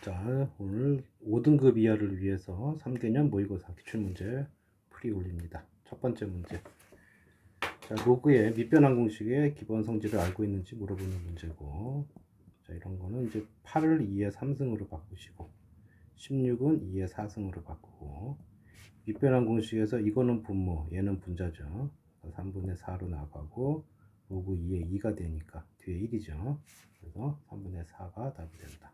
자, 오늘 5등급 이하를 위해서 3개년 모의고사 기출문제 풀이 올립니다. 첫 번째 문제. 자, 로그의 밑변환 공식의 기본 성질을 알고 있는지 물어보는 문제고, 자, 이런 거는 이제 8을 2의 3승으로 바꾸시고, 16은 2의 4승으로 바꾸고, 밑변환 공식에서 이거는 분모, 얘는 분자죠. 3분의 4로 나가고, 로그 2의 2가 되니까 뒤에 1이죠. 그래서 3분의 4가 답이 된다.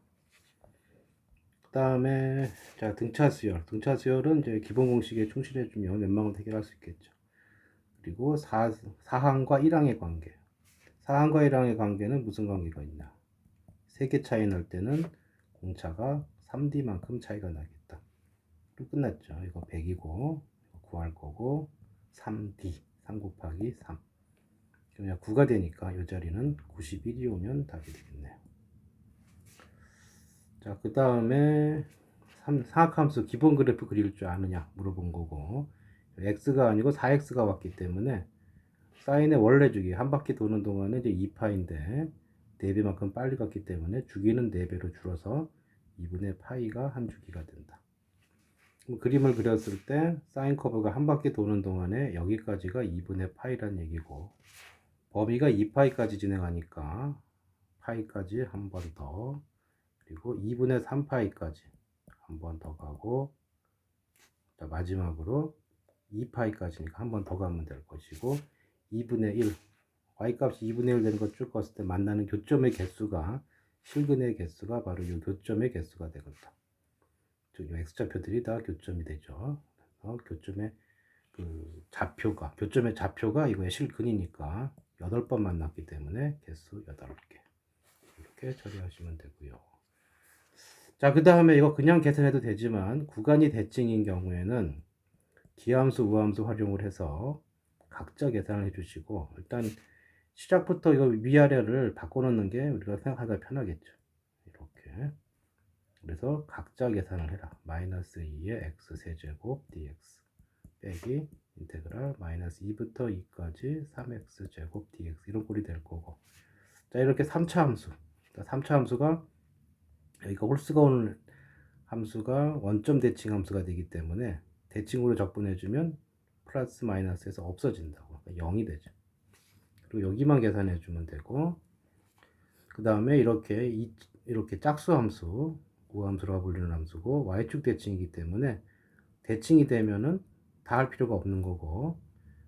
그 다음에 자 등차 수열은 이제 기본 공식에 충실해주면 웬만하면 해결할 수 있겠죠. 그리고 사항과 1항의 관계. 사항과 1항의 관계는 무슨 관계가 있나? 3개 차이 날 때는 공차가 3D만큼 차이가 나겠다. 그럼 끝났죠. 이거 100이고 구할 거고 3D 3 곱하기 3. 그냥 9가 되니까 이 자리는 91이 오면 답이 되겠네요. 자, 그 다음에 사각함수 기본 그래프 그릴 줄 아느냐 물어본 거고, x가 아니고 4x가 왔기 때문에 사인의 원래 주기 한 바퀴 도는 동안에 이제 2파인데 4배만큼 빨리 갔기 때문에 주기는 4배로 줄어서 2분의 파이가 한 주기가 된다. 그림을 그렸을 때 사인 커브가 한 바퀴 도는 동안에 여기까지가 2분의 파이란 얘기고, 범위가 2파이까지 진행하니까 파이까지 한 번 더, 그리고 2분의 3파이까지 한 번 더 가고, 자, 마지막으로 2파이까지니까 한 번 더 가면 될 것이고, 2분의 1 y값이 2분의 1 되는 거 쭉 껐을 때 만나는 교점의 개수가, 실근의 개수가 바로 이 교점의 개수가 되겠다. 즉 x좌표들이 다 교점이 되죠. 그래서 교점의 교점의 좌표가 이거의 실근이니까 8번 만났기 때문에 개수 8개. 이렇게 처리하시면 되고요. 자, 그 다음에 이거 그냥 계산해도 되지만 구간이 대칭인 경우에는 기함수, 우함수 활용을 해서 각자 계산을 해주시고, 일단 시작부터 이거 위아래를 바꿔놓는 게 우리가 생각하기가 편하겠죠. 이렇게. 그래서 각자 계산을 해라. 마이너스 2의 x 세제곱 dx 빼기 인테그랄 마이너스 2부터 2까지 3x 제곱 dx 이런 꼴이 될 거고, 자, 이렇게 3차 함수. 3차 함수가 여기가 홀수가 오는 함수가 원점 대칭 함수가 되기 때문에 대칭으로 적분해주면 플러스 마이너스에서 없어진다고. 그러니까 0이 되죠. 그리고 여기만 계산해주면 되고, 그 다음에 이렇게 짝수 함수, 우함수라고 불리는 함수고, y축 대칭이기 때문에 대칭이 되면은 다 할 필요가 없는 거고,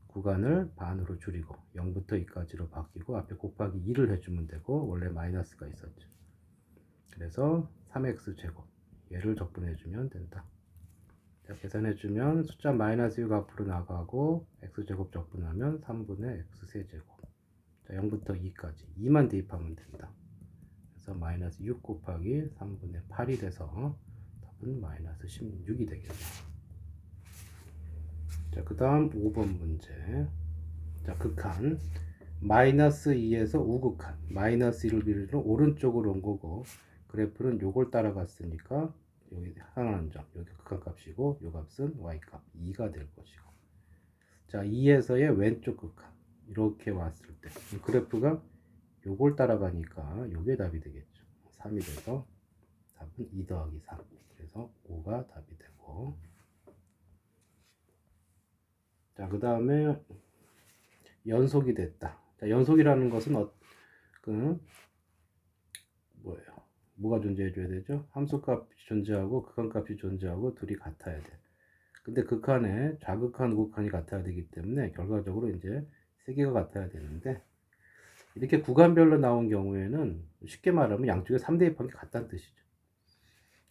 구간을 반으로 줄이고 0부터 2까지로 바뀌고 앞에 곱하기 2를 해주면 되고, 원래 마이너스가 있었죠. 그래서 3x 제곱 얘를 적분해주면 된다. 자, 계산해주면 숫자 마이너스 6 앞으로 나가고 x제곱 적분하면 3분의 x 세제곱. 자, 0부터 2까지 2만 대입하면 된다. 그래서 마이너스 6 곱하기 3분의 8이 돼서 답은 마이너스 16이 되겠네요. 자, 그 다음 5번 문제. 자, 극한 마이너스 2에서 우극한 마이너스 1을 비례로 오른쪽으로 온 거고, 그래프는 요걸 따라갔으니까 여기 하나는 점, 여기 극한값이고 요 값은 y값 2가 될 것이고, 자, 2에서의 왼쪽 극한 이렇게 왔을 때 그래프가 요걸 따라가니까 요게 답이 되겠죠. 3이 돼서 답은 2 더하기 3, 그래서 5가 답이 되고, 자, 그 다음에 연속이 됐다. 자, 연속이라는 것은 뭐예요? 뭐가 존재해줘야 되죠? 함수값이 존재하고 극한값이 존재하고 둘이 같아야 돼. 근데 극한에 좌극한, 우극한이 같아야 되기 때문에 결과적으로 이제 세 개가 같아야 되는데, 이렇게 구간별로 나온 경우에는 쉽게 말하면 양쪽에 3 대입한 게 같다는 뜻이죠.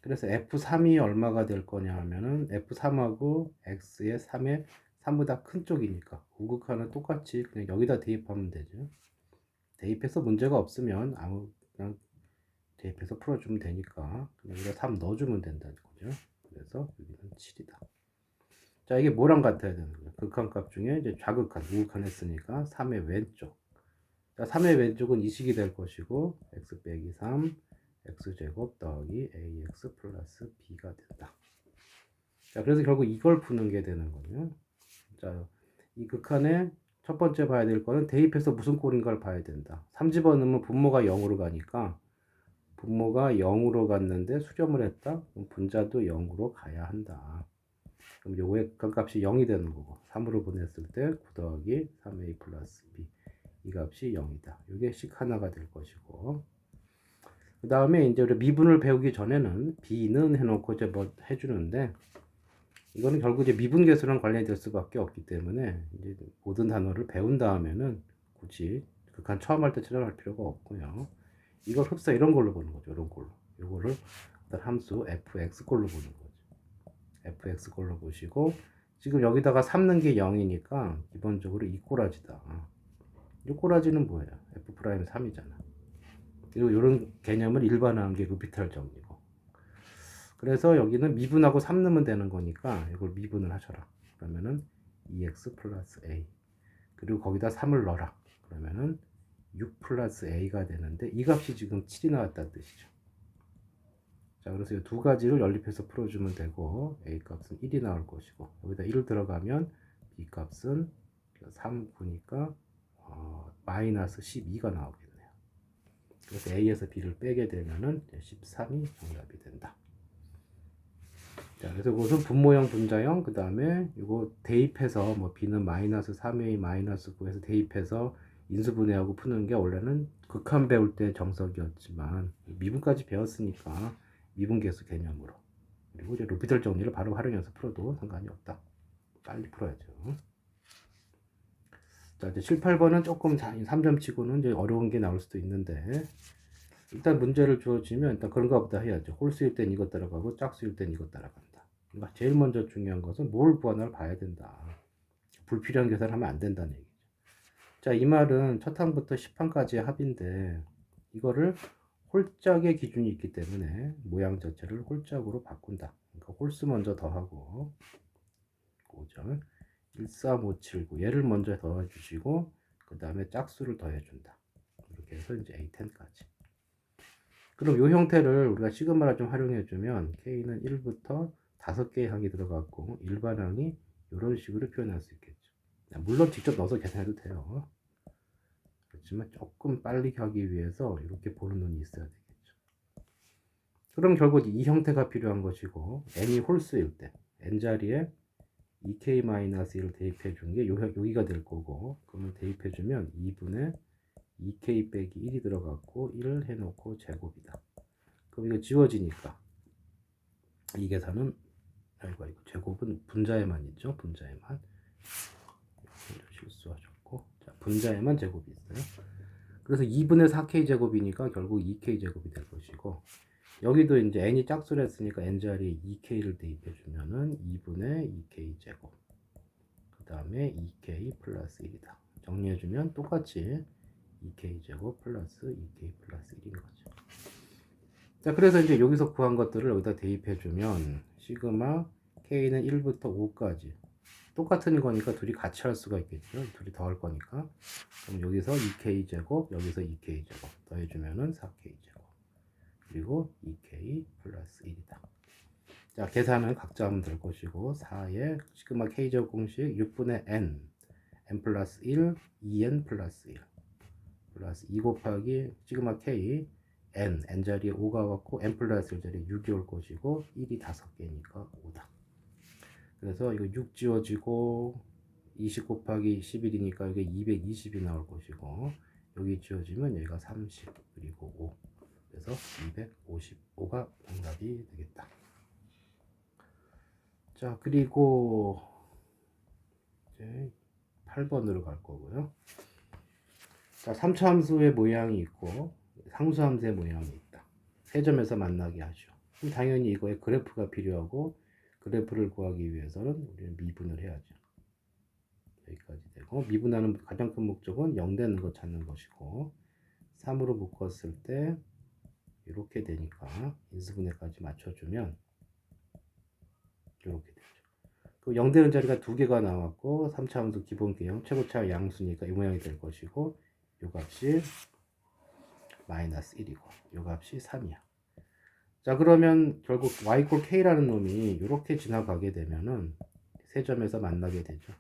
그래서 F3이 얼마가 될 거냐 하면은 F3하고 X의 3의 3보다 큰 쪽이니까 우극한은 똑같이 그냥 여기다 대입하면 되죠. 대입해서 문제가 없으면 그냥 대입해서 풀어주면 되니까 그냥 여기다 3 넣어주면 된다는 거죠. 그래서 여기는 7이다. 자, 이게 뭐랑 같아야 되는 거예요? 극한값 중에 이제 좌극한, 우극한 했으니까 3의 왼쪽. 자, 3의 왼쪽은 이 식이 될 것이고, x 빼기 3, x제곱 더하기 ax 플러스 b가 된다. 자, 그래서 결국 이걸 푸는 게 되는 거예요. 자, 이 극한에 첫 번째 봐야 될 거는 대입해서 무슨 꼴인가를 봐야 된다. 3 집어넣으면 분모가 0으로 가니까 분모가 0으로 갔는데 수렴을 했다? 그럼 분자도 0으로 가야 한다. 그럼 요거의 값이 0이 되는 거고 3으로 보냈을 때 9 더하기 3a 플러스 b 이 값이 0이다. 이게 식 하나가 될 것이고 그 다음에 이제 우리 미분을 배우기 전에는 b는 해놓고 이제 뭐 해주는데 이거는 결국 이제 미분계수랑 관련이 될 수밖에 없기 때문에 이제 모든 단어를 배운 다음에는 굳이 극한 처음 할 때처럼 할 필요가 없고요. 이걸 흡사 이런 걸로 보는 거죠. 이런 걸로. 이거를 어떤 함수 fx 걸로 보는 거죠. fx 걸로 보시고 지금 여기다가 3는 게 0이니까 기본적으로 이 꼬라지다. 이 꼬라지는 뭐예요? f 프라임 3이잖아. 그리고 이런 개념을 일반화한 게 루피탈 정리고. 그래서 여기는 미분하고 3 넣으면 되는 거니까 이걸 미분을 하셔라. 그러면은 2x 플러스 a. 그리고 거기다 3을 넣어라. 그러면은 6 플러스 a가 되는데 이 값이 지금 7이 나왔다는 뜻이죠. 자, 그래서 이 두 가지를 연립해서 풀어주면 되고 a 값은 1이 나올 것이고 여기다 1을 들어가면 b 값은 3, 9니까 마이너스 12가 나오겠네요. 그래서 a에서 b를 빼게 되면은 13이 정답이 된다. 자, 그래서 그것은 분모형, 분자형, 그 다음에 이거 대입해서 뭐 b는 마이너스 3a 마이너스 9에서 대입해서 인수분해하고 푸는 게 원래는 극한 배울 때 정석이었지만 미분까지 배웠으니까 미분계수 개념으로 그리고 이제 루피털 정리를 바로 활용해서 풀어도 상관이 없다. 빨리 풀어야죠. 자, 이제 7, 8번은 조금 3점 치고는 이제 어려운 게 나올 수도 있는데 일단 문제를 주어지면 일단 그런가 보다 해야죠. 홀수일 땐 이것 따라가고 짝수일 땐 이것 따라간다. 그러니까 제일 먼저 중요한 것은 뭘 구하나를 봐야 된다. 불필요한 계산을 하면 안 된다는 얘기죠. 자, 이 말은 첫 항부터 10항까지의 합인데 이거를 홀짝의 기준이 있기 때문에 모양 자체를 홀짝으로 바꾼다. 그러니까 홀수 먼저 더하고 5점 13579 얘를 먼저 더해주시고 그 다음에 짝수를 더해준다. 이렇게 해서 이제 A10까지. 그럼 이 형태를 우리가 시그마를 좀 활용해주면 K는 1부터 5개의 항이 들어갔고 일반항이 이런 식으로 표현할 수 있겠죠. 물론 직접 넣어서 계산해도 돼요. 그렇지만 조금 빨리 하기 위해서 이렇게 보는 눈이 있어야 되겠죠. 그럼 결국 이 형태가 필요한 것이고 n이 홀수일 때 n자리에 2k-1을 대입해 준 게 여기가 될 거고 그러면 대입해 주면 2분의 2k 빼기 1이 들어갔고 1을 해놓고 제곱이다. 그럼 이거 지워지니까 이 계산은 이거 제곱은 분자에만 있죠. 분자에만 실수하셨고 자, 분자에만 제곱이 있어요. 그래서 2분의 4k 제곱이니까 결국 2k 제곱이 될 것이고 여기도 이제 n이 짝수를 했으니까 n자리에 2k를 대입해 주면은 2분의 2k 제곱 그 다음에 2k 플러스 1이다. 정리해 주면 똑같이 2k 제곱 플러스 2k 플러스 1인 거죠. 자, 그래서 이제 여기서 구한 것들을 여기다 대입해 주면 시그마 k는 1부터 5까지 똑같은 거니까 둘이 같이 할 수가 있겠죠. 둘이 더할 거니까. 그럼 여기서 2k 제곱, 여기서 2k 제곱 더해 주면은 4k 제곱. 그리고 2k 플러스 1이다. 자, 계산은 각자 하면 될 것이고 4의 시그마 k제곱 공식 6분의 n 플러스 1 2n 플러스 1 플러스 2 곱하기 시그마 k n자리에 5가 왔고 n 플러스 1자리에 6이 올 것이고 1이 5개니까 5다. 그래서 이거 6 지워지고 20 곱하기 11이니까 이게 220이 나올 것이고 여기 지워지면 여기가 30 그리고 5 그래서 255가 정답이 되겠다. 자, 그리고 이제 8번으로 갈 거고요. 자, 3차 함수의 모양이 있고 상수 함수의 모양이 있다. 세 점에서 만나게 하죠. 그럼 당연히 이거에 그래프가 필요하고 그래프를 구하기 위해서는 우리는 미분을 해야죠. 여기까지 되고 미분하는 가장 큰 목적은 0 되는 거 찾는 것이고 3으로 묶었을 때 이렇게 되니까 인수분해까지 맞춰주면 이렇게 되죠. 그 0 되는 자리가 두 개가 나왔고 3차 함수 기본 개형 최고차 양수니까 이 모양이 될 것이고 이 값이 마이너스 1이고 이 값이 3이야. 자, 그러면 결국 y 꼴 k라는 놈이 이렇게 지나가게 되면은 세 점에서 만나게 되죠.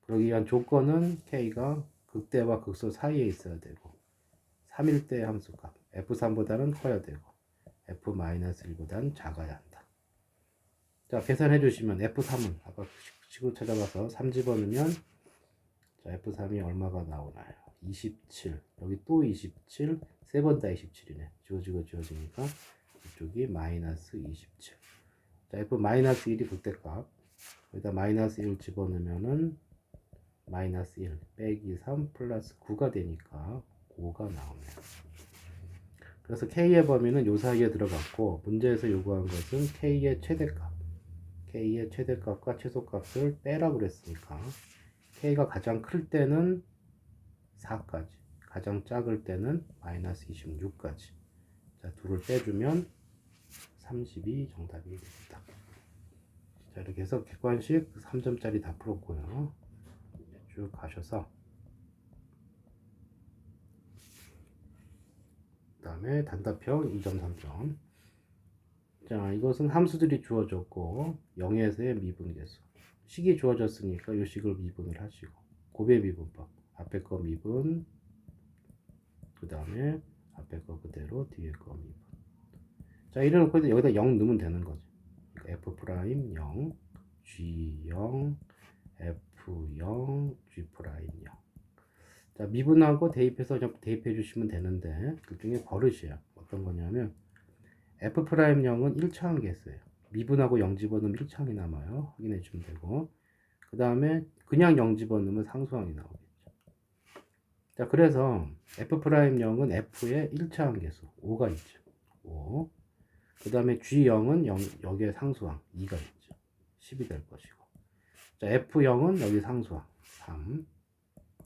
그러기 위한 조건은 k가 극대와 극소 사이에 있어야 되고 3일 때 함수값 f3보다는 커야 되고 f-1보다는 작아야 한다. 자, 계산해 주시면 f3은 아까 식으로 찾아봐서 3 집어넣으면 자, f3이 얼마가 나오나요? 27. 여기 또 27. 세 번 다 27이네. 지워지니까 이쪽이 마이너스 27. 자, f-1이 극대값. 여기다 마이너스 1 집어넣으면은 마이너스 1 빼기 3 플러스 9가 되니까 5가 나오네요. 그래서 k의 범위는 요 사이에 들어갔고 문제에서 요구한 것은 k의 최대값과 최소값을 빼라고 그랬으니까 k가 가장 클 때는 4까지, 가장 작을 때는 마이너스 26까지. 자, 둘을 빼주면 32 정답이 됩니다. 자, 이렇게 해서 객관식 3점짜리 다 풀었고요. 쭉 가셔서 그 다음에 단답형 2점 3점. 자, 이것은 함수들이 주어졌고 0에서의 미분계수. 식이 주어졌으니까 이 식을 미분을 하시고 곱의 미분법. 앞에 거 미분, 그 다음에 앞에 거 그대로 뒤에 거 미분. 자, 이래놓고 여기다 0 넣으면 되는 거죠. 그러니까 f' 0, g 0, f 0, g' 0. 자, 미분하고 대입해서 그냥 대입해 주시면 되는데 그 중에 버릇이야. 어떤 거냐면 f'0은 1차항 개수예요. 미분하고 0 집어넣으면 1차항이 남아요. 확인해 주면 되고 그 다음에 그냥 0 집어넣으면 상수항이 나오겠죠. 자, 그래서 f'0은 f의 1차항 개수 5가 있죠. 5. 그 다음에 g0은 여기에 상수항 2가 있죠. 10이 될 것이고. 자, f0은 여기 상수항 3.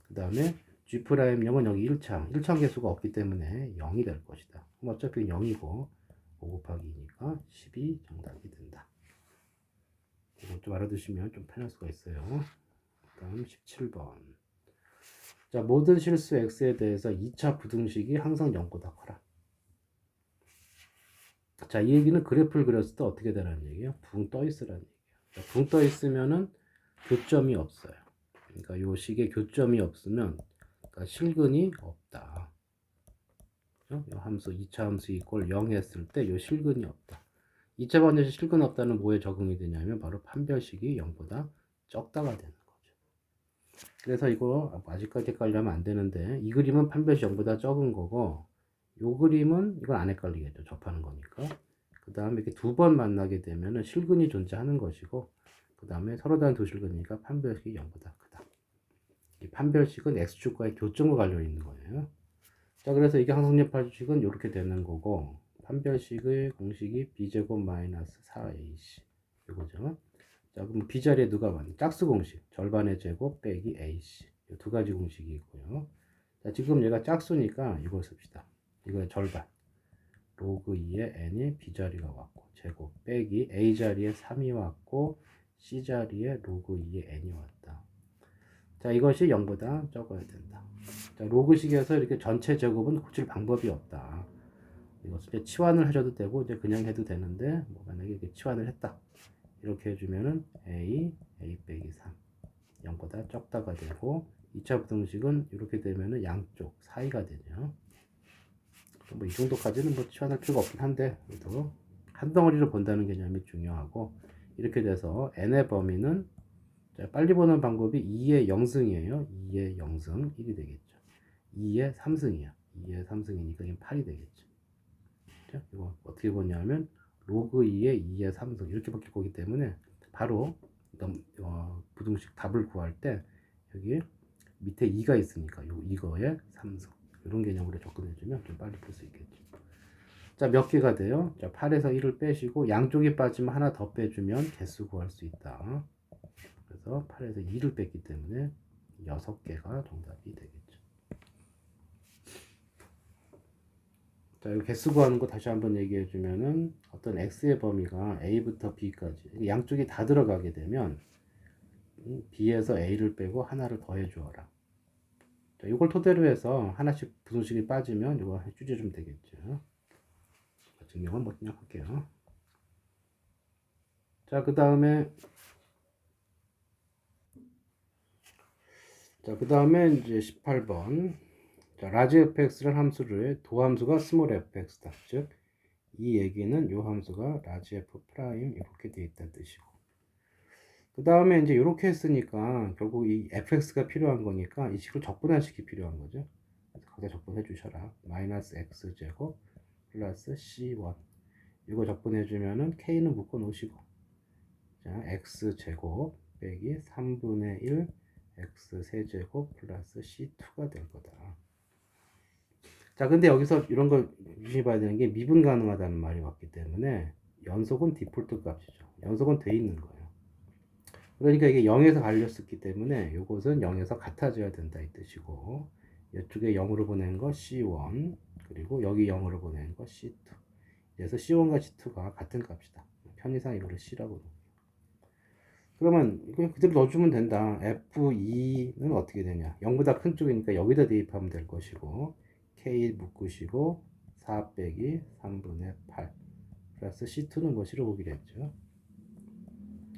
그 다음에 g'0은 여기 1차항 개수가 없기 때문에 0이 될 것이다. 그럼 어차피 0이고 5 곱하기 2니까 12 정답이 된다. 이거 좀 알아두시면 좀 편할 수가 있어요. 다음 17번. 자, 모든 실수 x에 대해서 2차 부등식이 항상 0보다 커라. 자, 이 얘기는 그래프를 그렸을 때 어떻게 되라는 얘기예요? 붕 떠 있으라는 얘기예요. 붕 떠 있으면은 교점이 없어요. 그러니까 요 식에 교점이 없으면 그러니까 실근이 없다. 요 함수 2차 함수 이꼴 0 했을 때 요 실근이 없다. 2차 방정식 실근 없다는 뭐에 적응이 되냐면 바로 판별식이 0보다 적다가 되는 거죠. 그래서 이거 아직까지 헷갈리면 안 되는데 이 그림은 판별식 0보다 적은 거고 요 그림은 이건 안 헷갈리겠죠. 접하는 거니까. 그 다음에 이렇게 두 번 만나게 되면은 실근이 존재하는 것이고 그 다음에 서로 다른 두 실근이니까 판별식이 0보다 크다. 이 판별식은 x축과의 교점과 관련 있는 거예요. 자, 그래서 이게 항성립합식은 이렇게 되는 거고 판별식의 공식이 b제곱 마이너스 4ac 이거죠. 자, 그럼 b자리에 누가 왔냐? 짝수 공식 절반의 제곱 빼기 ac 이 두 가지 공식이 있고요. 자, 지금 얘가 짝수니까 이걸 씁시다. 이거의 절반 로그 2에 n이 b자리가 왔고 제곱 빼기 a자리에 3이 왔고 c자리에 로그 2에 n이 왔다. 자, 이것이 0보다 적어야 된다. 자, 로그식에서 이렇게 전체 제곱은 고칠 방법이 없다. 이것을 이제 치환을 하셔도 되고 이제 그냥 해도 되는데 뭐 만약에 이렇게 치환을 했다 이렇게 해주면은 a 빼기 3 0보다 적다가 되고 2차 부등식은 이렇게 되면은 양쪽 사이가 되죠. 뭐 이 정도까지는 뭐 치환할 필요가 없긴 한데 그래도 한 덩어리로 본다는 개념이 중요하고 이렇게 돼서 n의 범위는 자, 빨리 보는 방법이 2의 0승이에요. 2의 0승 1이 되겠죠. 2의 3승이야. 2의 3승이니까 이게 8이 되겠죠. 자, 이거 어떻게 보냐면 로그 2의 2의 3승 이렇게 바뀔 거기 때문에 바로 부등식 답을 구할 때 여기 밑에 2가 있으니까 이거의 3승 이런 개념으로 접근해주면 좀 빨리 풀 수 있겠죠. 자, 몇 개가 돼요? 자, 8에서 1을 빼시고 양쪽이 빠지면 하나 더 빼주면 개수 구할 수 있다. 그래서 8에서 2를 뺐기 때문에 6개가 정답이 되겠죠. 자, 이 개수 구하는 거 다시 한번 얘기해 주면은 어떤 x의 범위가 a부터 b까지 양쪽이 다 들어가게 되면 b에서 a를 빼고 하나를 더해 주어라. 자, 이걸 토대로 해서 하나씩 부등식이 빠지면 이거 줄여주면 되겠죠. 증명은 뭐 그냥 할게요. 자, 그 다음에 이제 18번. 자, large fx라는 함수를 도함수가 small fx다. 즉, 이 얘기는 요 함수가 large f 프라임 이렇게 돼 있다는 뜻이고. 그 다음에 이제 이렇게 했으니까 결국 이 fx가 필요한 거니까 이 식을 적분할식이 필요한 거죠. 그래서 각자 적분해 주셔라. 마이너스 x제곱 플러스 c1 이거 적분해 주면은 k는 묶어 놓으시고, 자 x제곱 빼기 3분의 1 x 세제곱 플러스 c2가 될 거다. 자 근데 여기서 이런 걸 유심히 봐야 되는 게 미분 가능하다는 말이 왔기 때문에 연속은 디폴트 값이죠. 연속은 돼 있는 거예요. 그러니까 이게 0에서 갈렸었기 때문에 이것은 0에서 같아져야 된다 이 뜻이고, 이쪽에 0으로 보낸 거 C1 그리고 여기 0으로 보낸 거 C2. 그래서 C1과 C2가 같은 값이다. 편의상 이거를 C라고 놓을게요. 그러면 그냥 그대로 넣어주면 된다. F2는 어떻게 되냐? 0보다 큰 쪽이니까 여기다 대입하면 될 것이고, K 묶으시고 4 빼기 3분의 8 플러스 C2는 뭐시로 보기로 했죠.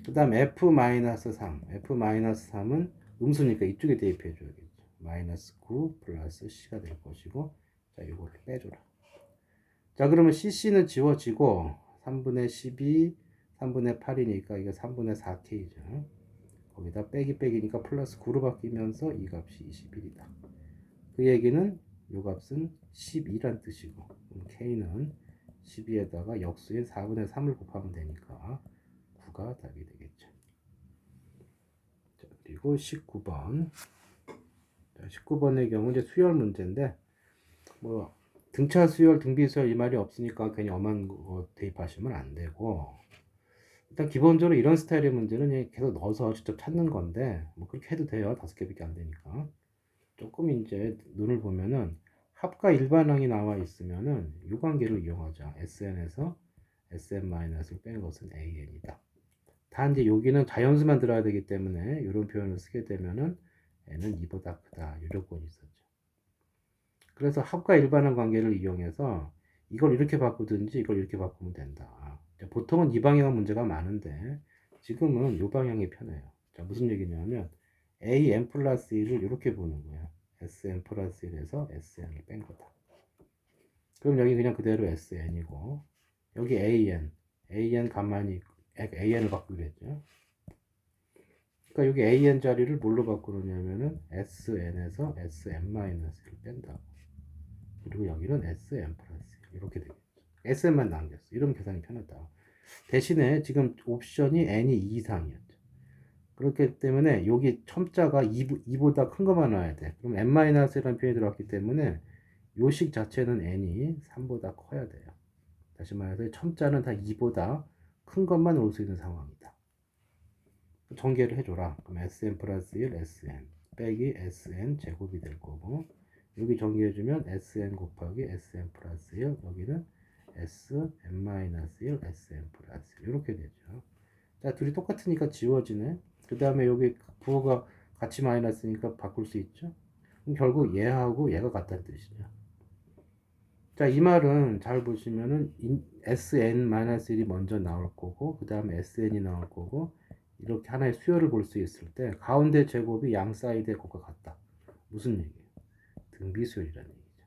그 다음 F-3 F-3은 음수니까 이쪽에 대입해 줘야겠죠. 마이너스 9 플러스 C가 될 것이고, 자 이거를 빼줘라. 자 그러면 CC는 지워지고 3분의 12 3분의 8이니까 이게 3분의 4K죠. 거기다 빼기 빼기니까 플러스 9로 바뀌면서 이 값이 21이다. 그 얘기는 이 값은 12란 뜻이고, K는 12에다가 역수인 4분의 3을 곱하면 되니까 9가 답이 되겠죠. 자, 그리고 19번. 자, 19번의 경우 이제 수열 문제인데, 뭐 등차 수열, 등비 수열 이 말이 없으니까 괜히 엄한 거 대입하시면 안 되고, 일단 기본적으로 이런 스타일의 문제는 계속 넣어서 직접 찾는 건데, 뭐 그렇게 해도 돼요. 5개밖에 안 되니까. 조금 이제 눈을 보면은 합과 일반항이 나와 있으면은 이 관계를 이용하자. SN에서 SN-을 뺀 것은 AN이다. 단 이제 여기는 자연수만 들어야 되기 때문에 이런 표현을 쓰게 되면은 n은 2보다 크다. 이 조건이 있었죠. 그래서 합과 일반항 관계를 이용해서 이걸 이렇게 바꾸든지 이걸 이렇게 바꾸면 된다. 보통은 이 방향은 문제가 많은데 지금은 이 방향이 편해요. 자, 무슨 얘기냐면 an 플러스 1을 이렇게 보는 거예요. sn 플러스 1에서 sn을 뺀 거다. 그럼 여기 그냥 그대로 sn이고, 여기 an 가만히 an을 바꾸기로 했죠. 그러니까 여기 an 자리를 뭘로 바꾸느냐면은 sn에서 sn-을 뺀다고. 그리고 여기는 sn 플러스 1 이렇게 되겠죠. sn만 남겼어. 이러면 계산이 편하다. 대신에 지금 옵션이 n이 2 이상이었죠. 그렇기 때문에 여기 첨자가 2보다 큰 것만 나와야 돼. 그럼 n-라는 표현이 들어갔기 때문에 요식 자체는 n이 3보다 커야 돼요. 다시 말해서 첨자는 다 2보다 큰 것만 올 수 있는 상황이다. 전개를 해줘라. 그럼 sn 플러스 1 sn 빼기 sn 제곱이 될 거고, 여기 전개해주면 sn 곱하기 sn 플러스 1, 여기는 sn-1 sn 플러스 1 이렇게 되죠. 자, 둘이 똑같으니까 지워지네. 그 다음에 여기 부호가 같이 마이너스니까 바꿀 수 있죠. 그럼 결국 얘하고 얘가 같다는 뜻이죠. 자, 이 말은 잘 보시면은 sn-1이 먼저 나올 거고, 그 다음에 sn이 나올 거고, 이렇게 하나의 수열을 볼 수 있을 때 가운데 제곱이 양 사이드의 곱과 같다. 무슨 얘기예요? 등비수열이라는 얘기죠.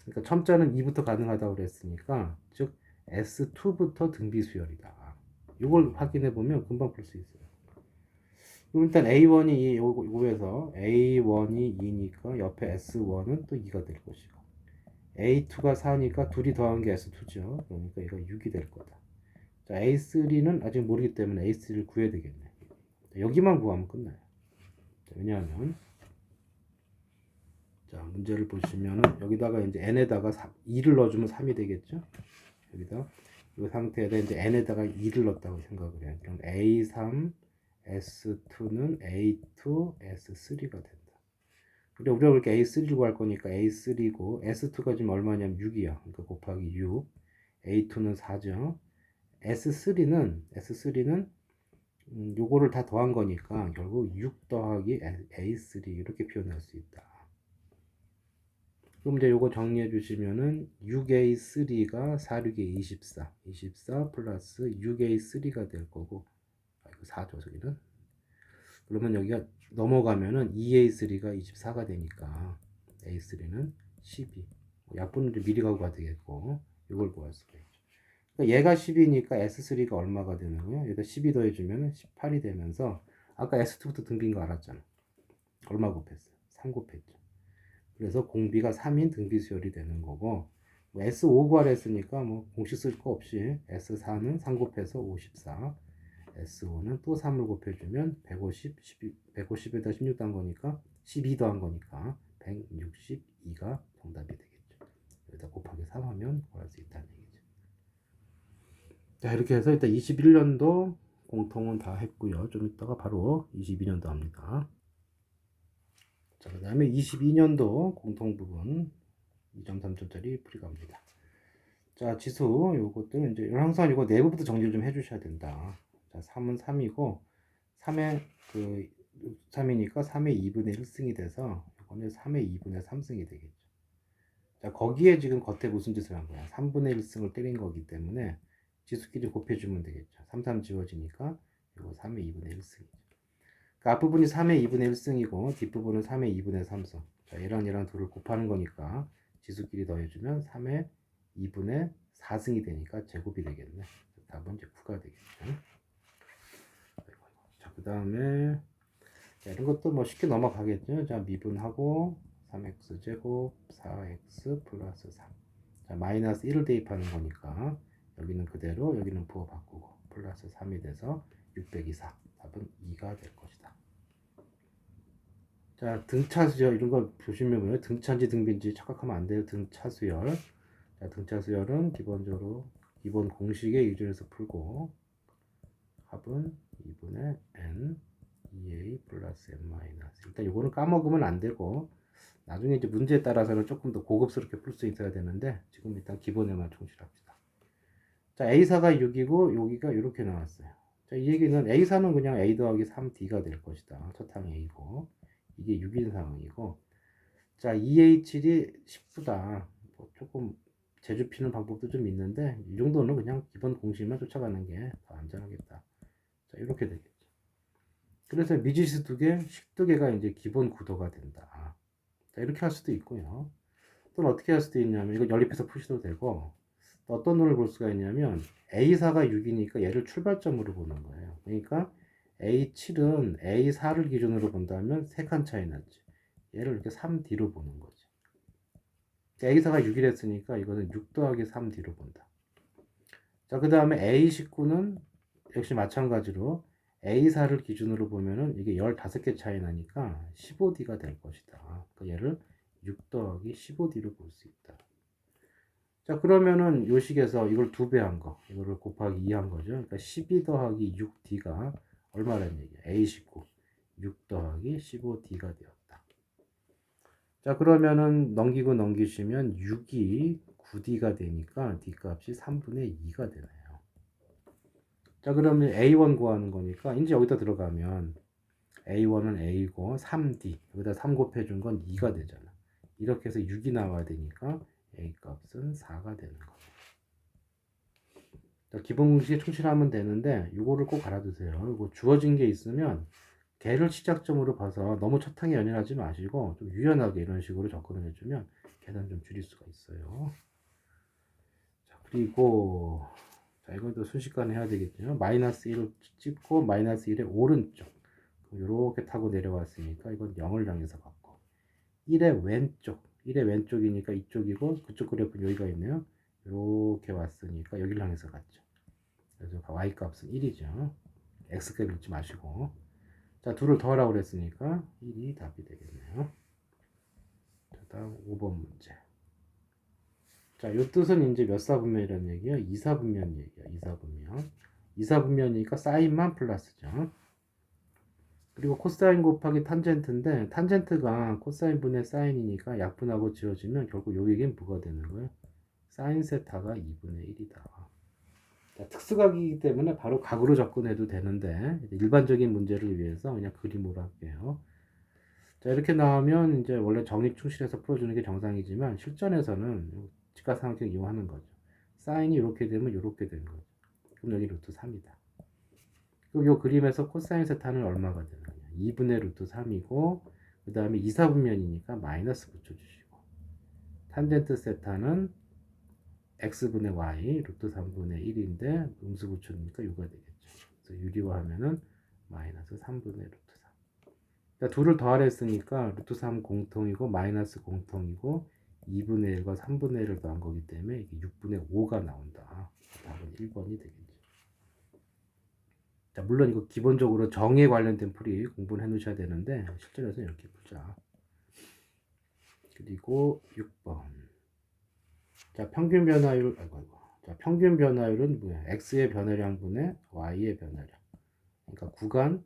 그러니까 첨자는 2부터 가능하다고 그랬으니까, 즉 S2부터 등비수열이다. 이걸 확인해 보면 금방 풀 수 있어요. 그럼 일단 A1이 요거에서 A1이 2니까 옆에 S1은 또 2가 될 것이고, A2가 4니까 둘이 더한 게 S2죠. 그러니까 이거 6이 될 거다. 자, A3는 아직 모르기 때문에 A3를 구해야 되겠네. 여기만 구하면 끝나요. 자, 왜냐하면 자, 문제를 보시면은 여기다가 이제 n에다가 2를 넣어주면 3이 되겠죠. 여기다 이 상태에다 이제 n에다가 2를 넣었다고 생각을 해요. 그럼 A3 S2는 A2 S3가 된다. 근데 우리가 그렇게 A3를 구할 거니까 A3고, S2가 지금 얼마냐면 6이야. 그러니까 곱하기 6. A2는 4죠. S3는 요거를 다 더한 거니까 결국 6 더하기 A3 이렇게 표현할 수 있다. 그럼 이제 요거 정리해 주시면은 6A3가 4, 6에 24 플러스 6A3가 될 거고, 이거 4죠, 저기는. 그러면 여기가 넘어가면은 2A3가 24가 되니까 A3는 12. 약분은 이제 미리 가고가 되겠고, 이걸 구할 수가 있죠. 그러니까 얘가 10이니까 S3가 얼마가 되는 거예요? 여기다 12 더해주면 18이 되면서, 아까 S2부터 등비인 거 알았잖아. 얼마 곱했어요? 3 곱했죠. 그래서 공비가 3인 등비 수열이 되는 거고, 뭐 S5 구하라 했으니까 뭐 공식 쓸 거 없이 S4는 3 곱해서 54, S5는 또 3을 곱해주면 150, 150에다 16 더한 거니까 12 더한 거니까 162가 정답이 되겠죠. 여기다 곱하기 3 하면 구할 수 있다는 얘기죠. 자, 이렇게 해서 일단 21년도 공통은 다 했고요. 좀 이따가 바로 22년도 합니다. 자, 그 다음에 22년도 공통 부분 2.3초짜리 풀이 갑니다. 자, 지수 요것들은 이제 항상 이거 내부부터 정리를 좀 해주셔야 된다. 자, 3은 3이고 3의 그 3이니까 3의 2분의 1승이 돼서 이거는 3의 2분의 3승이 되겠죠. 자, 거기에 지금 겉에 무슨 짓을 한 거야? 3분의 1승을 때린 거기 때문에 지수끼리 곱해주면 되겠죠. 3, 3 지워지니까 이거 3의 2분의 1승이죠. 그 앞부분이 3의 2분의 1승이고 뒷부분은 3의 2분의 3승. 자, 얘랑 둘을 곱하는 거니까 지수끼리 더해주면 3의 2분의 4승이 되니까 제곱이 되겠네. 답은 이제 9가 되겠죠. 자, 그 다음에 이런 것도 뭐 쉽게 넘어가겠죠. 자, 미분하고 3x 제곱 4x 플러스 3. 자, 마이너스 1을 대입하는 거니까 여기는 그대로 여기는 부호 바꾸고 플러스 3이 돼서 6 빼기 4. 답은 2가 될 것이다. 자, 등차수열 이런 거 보시면 등차인지 등비인지 착각하면 안 돼요. 등차수열. 자, 등차수열은 기본적으로 기본 공식에 의존해서 풀고 합은 2분의 n 2a 플러스 n 마이너스. 일단 요거는 까먹으면 안 되고 나중에 이제 문제에 따라서는 조금 더 고급스럽게 풀 수 있어야 되는데 지금 일단 기본에만 충실합시다. 자, A4가 6이고 여기가 이렇게 나왔어요. 자, 이 얘기는 A4는 그냥 A 더하기 3D가 될 것이다. 첫 항 A고 이게 6인 상황이고 자, 2A7이 10보다 뭐 조금 재주 피는 방법도 좀 있는데 이 정도는 그냥 기본 공식만 쫓아가는 게 더 안전하겠다. 자, 이렇게 되겠죠. 그래서 미지수 2개, 12개가 이제 기본 구도가 된다. 자, 이렇게 할 수도 있고요. 또는 어떻게 할 수도 있냐면 이거 연립해서 푸셔도 되고 또 어떤 놈을 볼 수가 있냐면 A4가 6이니까 얘를 출발점으로 보는 거예요. 그러니까 A7은 A4를 기준으로 본다면 3칸 차이 났지. 얘를 이렇게 3D로 보는 거지. A4가 6이랬으니까 이거는 6 더하기 3D로 본다. 자, 그 다음에 A19는 역시 마찬가지로 A4를 기준으로 보면은 이게 15개 차이 나니까 15D가 될 것이다. 그러니까 얘를 6 더하기 15D로 볼 수 있다. 자, 그러면은 요 식에서 이걸 2배 한 거, 이거를 곱하기 2 한 거죠. 그러니까 12 더하기 6D가 얼마라는 얘기야? A19, 6 더하기 15D가 되었다. 자, 그러면은 넘기고 넘기시면 6이 9D가 되니까 D 값이 3분의 2가 되네요. 자, 그러면 A1 구하는 거니까 이제 여기다 들어가면 A1은 A고 3D 여기다 3 곱해준 건 2가 되잖아. 이렇게 해서 6이 나와야 되니까 A 값은 4가 되는 거예요. 자, 기본 공식에 충실하면 되는데 이거를 꼭 알아두세요. 이거 주어진 게 있으면 걔를 시작점으로 봐서 너무 첫항에 연연하지 마시고 좀 유연하게 이런 식으로 접근을 해주면 계산 좀 줄일 수가 있어요. 자, 그리고 자, 이것도 순식간에 해야 되겠죠. 마이너스 1을 찍고 마이너스 1의 오른쪽 이렇게 타고 내려왔으니까 이건 0을 향해서 갔고 1의 왼쪽 1의 왼쪽이니까 이쪽이고 그쪽 그래프 여기가 있네요. 이렇게 왔으니까 여기를 향해서 갔죠. 그래서 y 값은 1이죠. x 값 잊지 마시고 자, 2를 더하라고 그랬으니까 1이 답이 되겠네요. 자, 다음 5번 문제. 자, 이 뜻은 이제 몇 사분면이라는 얘기야? 2사분면 얘기야. 2사분면. 2사분면이니까 사인만 플러스죠. 그리고 코사인 곱하기 탄젠트인데 탄젠트가 코사인 분의 사인이니까 약분하고 지워지면 결국 요 얘기는 뭐가 되는 거예요? 사인 세타가 2분의 1이다. 자, 특수각이기 때문에 바로 각으로 접근해도 되는데 일반적인 문제를 위해서 그냥 그림으로 할게요. 자, 이렇게 나오면 이제 원래 정립 충실해서 풀어주는 게 정상이지만 실전에서는 직각삼각형 이용하는 거죠. 사인이 이렇게 되면 이렇게 되는 거죠. 그럼 여기 루트 3이다. 그리고 이 그림에서 코사인 세타는 얼마가 되느냐? 2분의 루트 3이고 그 다음에 2, 4분면이니까 마이너스 붙여주시고, 탄젠트 세타는 x분의 y 루트 3분의 1인데 음수 붙여주니까 6가 되겠죠. 그래서 유리화하면은 마이너스 3분의 루트 3. 그러니까 둘을 더하라 했으니까 루트 3 공통이고 마이너스 공통이고 2분의 1과 3분의 1을 더한 거기 때문에 이게 6분의 5가 나온다. 답은 1번이 되겠죠. 자, 물론 이거 기본적으로 정에 관련된 풀이 공부를 해 놓으셔야 되는데 실전에서 이렇게 풀자. 그리고 6번. 자, 평균 변화율, 자, 평균 변화율은 뭐야? x의 변화량분의 y의 변화량. 그러니까 구간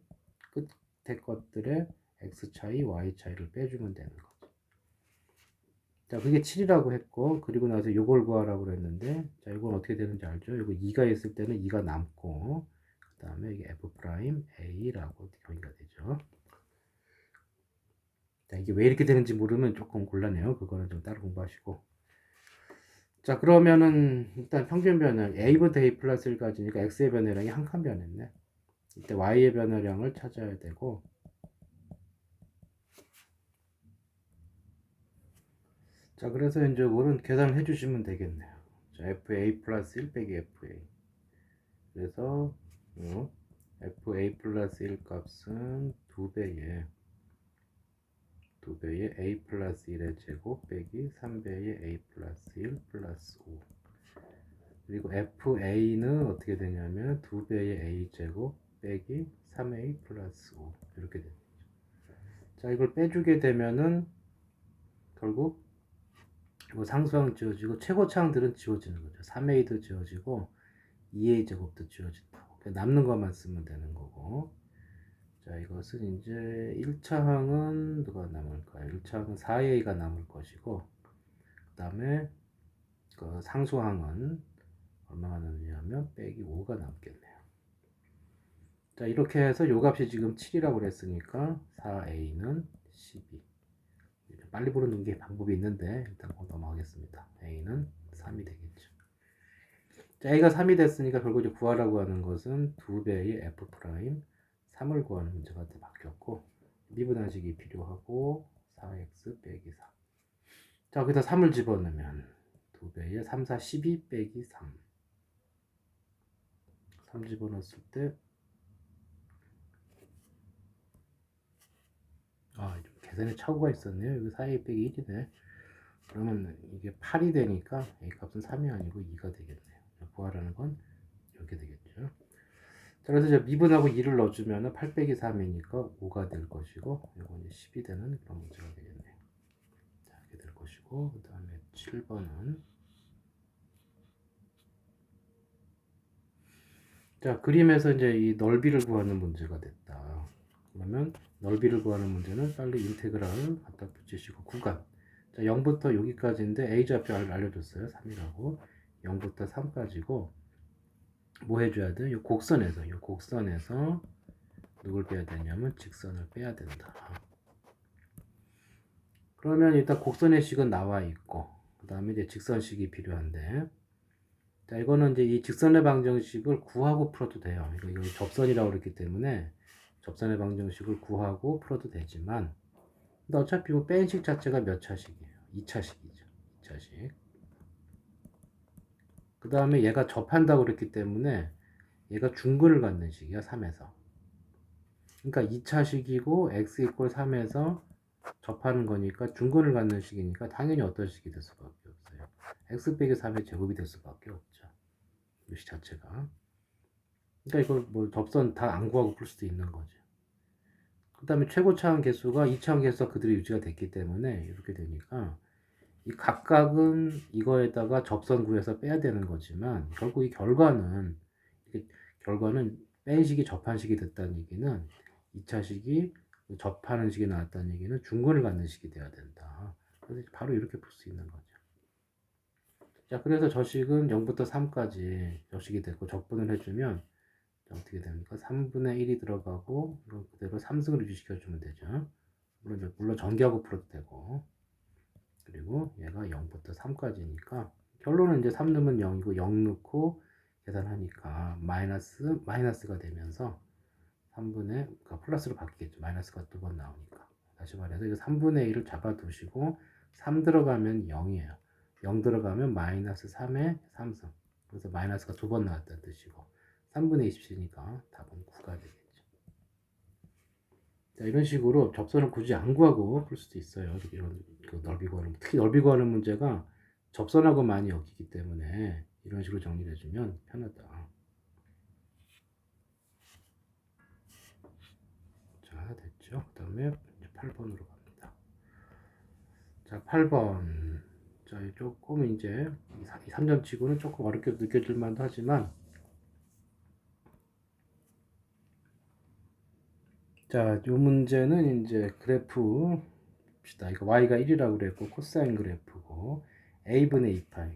끝에 것들의 x 차이, y 차이를 빼주면 되는 거죠. 자, 그게 7이라고 했고, 그리고 나서 요걸 구하라고 그랬는데, 자, 이건 어떻게 되는지 알죠? 이거 2가 있을 때는 2가 남고, 그 다음에 이게 f'A라고 표기가 되죠. 자, 이게 왜 이렇게 되는지 모르면 조금 곤란해요. 그거는 좀 따로 공부하시고. 자, 그러면은 일단 평균 변화 a부터 a 플러스 1 가지니까 x의 변화량이 한 칸 변했네. 이때 y의 변화량을 찾아야 되고, 자, 그래서 이제 이거는 계산을 해주시면 되겠네요. 자, fa 플러스 1 빼기 fa. 그래서 fa 플러스 1 값은 2배의 a 플러스 1의 제곱 빼기 3배의 a 플러스 1 플러스 5. 그리고 fa는 어떻게 되냐면 2배의 a 제곱 빼기 3a 플러스 5 이렇게 되죠. 자, 이걸 빼주게 되면은 결국 이거 상수항 지워지고 최고차항들은 지워지는 거죠. 3a도 지워지고 2a 제곱도 지워진다고. 남는 것만 쓰면 되는 거고. 자, 이것은 이제 1차항은 누가 남을까요? 1차항은 4a가 남을 것이고, 그 다음에 그 상수항은 얼마가 남냐면 빼기 5가 남겠네요. 자, 이렇게 해서 요 값이 지금 7이라고 그랬으니까 4a는 12. 빨리 부르는 게 방법이 있는데 일단 넘어가겠습니다. a는 3이 되겠죠. 자, a가 3이 됐으니까 결국 이제 구하라고 하는 것은 2배의 f 프라임 3을 구하는 문제가 바뀌었고, 미분하식이 필요하고 4x 빼기 4. 자, 여기다 3을 집어넣으면 2배의 3, 4, 12 빼기 3. 3 집어넣었을 때 계산에 착오가 있었네요. 여기 4a 빼기 1이네. 그러면 이게 8이 되니까 a 값은 3이 아니고 2가 되겠네요. 구하라는 건 이렇게 되겠죠. 자, 그래서 이제 미분하고 2를 넣어주면 8 빼기 3이니까 5가 될 것이고, 이건 이제 10이 되는 그런 문제가 되겠네요. 자, 이렇게 될 것이고, 그 다음에 7번은 자, 그림에서 이제 이 넓이를 구하는 문제가 됐다. 그러면 넓이를 구하는 문제는 빨리 인테그랄을 갖다 붙이시고 구간. 자, 0부터 여기까지인데 a좌표 알려줬어요. 3이라고. 0부터 3까지고 뭐 해줘야 돼? 이 곡선에서 누굴 빼야 되냐면 직선을 빼야 된다. 그러면 일단 곡선의 식은 나와 있고, 그 다음에 이제 직선식이 필요한데, 자, 이거는 이제 이 직선의 방정식을 구하고 풀어도 돼요. 이거 접선이라고 그랬기 때문에 접선의 방정식을 구하고 풀어도 되지만, 근데 어차피 뭐 뺀식 자체가 몇 차식이에요? 2차식이죠. 2차식. 그 다음에 얘가 접한다고 그랬기 때문에 얘가 중근을 갖는 식이야, 3에서. 그러니까 2차식이고 x 이퀄 3에서 접하는 거니까 중근을 갖는 식이니까 당연히 어떤 식이 될 수밖에 없어요. x 빼기 3의 제곱이 될 수밖에 없죠. 이 식 자체가. 그러니까 이걸 뭐 접선 다 안 구하고 풀 수도 있는 거죠. 그 다음에 최고차항 개수가 2차항 개수가 그대로 유지가 됐기 때문에 이렇게 되니까 이 각각은 이거에다가 접선 구해서 빼야 되는 거지만 결국 이 결과는 뺀 식이 접한 식이 됐다는 얘기는 2차 식이 접하는 식이 나왔다는 얘기는 중근을 갖는 식이 돼야 된다. 그래서 바로 이렇게 풀 수 있는 거죠. 자, 그래서 저 식은 0부터 3까지 저식이 됐고 적분을 해주면 어떻게 됩니까? 3분의 1이 들어가고 이건 그대로 3승을 유지시켜주면 되죠. 물론 전개하고 풀어도 되고, 그리고 얘가 0부터 3까지니까 결론은 이제 3 넣으면 0이고 0 넣고 계산하니까 마이너스가 되면서 3분의 그러니까 플러스로 바뀌겠죠. 마이너스가 두 번 나오니까 다시 말해서 이거 3분의 1을 잡아두시고 3 들어가면 0이에요. 0 들어가면 마이너스 3의 3승. 그래서 마이너스가 두 번 나왔다는 뜻이고 3분의 20이니까 답은 9가 되겠죠. 자, 이런 식으로 접선을 굳이 안 구하고 풀 수도 있어요. 이런 그 넓이 구하는, 특히 넓이 구하는 문제가 접선하고 많이 엮이기 때문에 이런 식으로 정리를 해주면 편하다. 자, 됐죠? 그 다음에 8번으로 갑니다. 자, 8번. 자, 조금 이제 3점 치고는 조금 어렵게 느껴질 만도 하지만, 자, 요 문제는 이제 그래프 봅시다. 이거 y가 1이라고 그랬고 코사인 그래프고 a분의 2파이.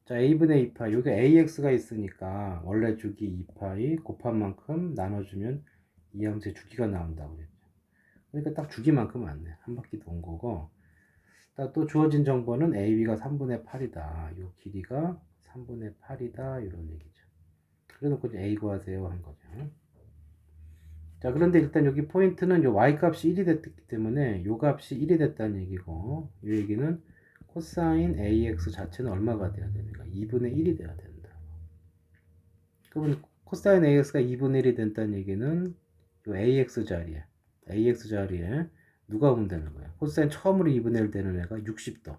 자, a분의 2파이. 여기 ax가 있으니까 원래 주기 2파이 곱한 만큼 나눠주면 이 함수의 주기가 나온다고 그랬죠. 그러니까 딱 주기만큼 왔네. 한 바퀴 돈 거고. 또 주어진 정보는 AB가 3분의 8이다. 이 길이가 3분의 8이다. 이런 얘기죠. 그래놓고 이제 A 구하세요 한 거죠. 자, 그런데 일단 여기 포인트는 요 Y 값이 1이 됐기 때문에 요 값이 1이 됐다는 얘기고, 이 얘기는 코사인 AX 자체는 얼마가 돼야 되니까 2분의 1이 돼야 된다. 그러면 코사인 AX가 2분의 1이 된다는 얘기는 요 AX 자리에 누가 오면 되는 거야? 코사인 처음으로 2분의 1 되는 애가 60도,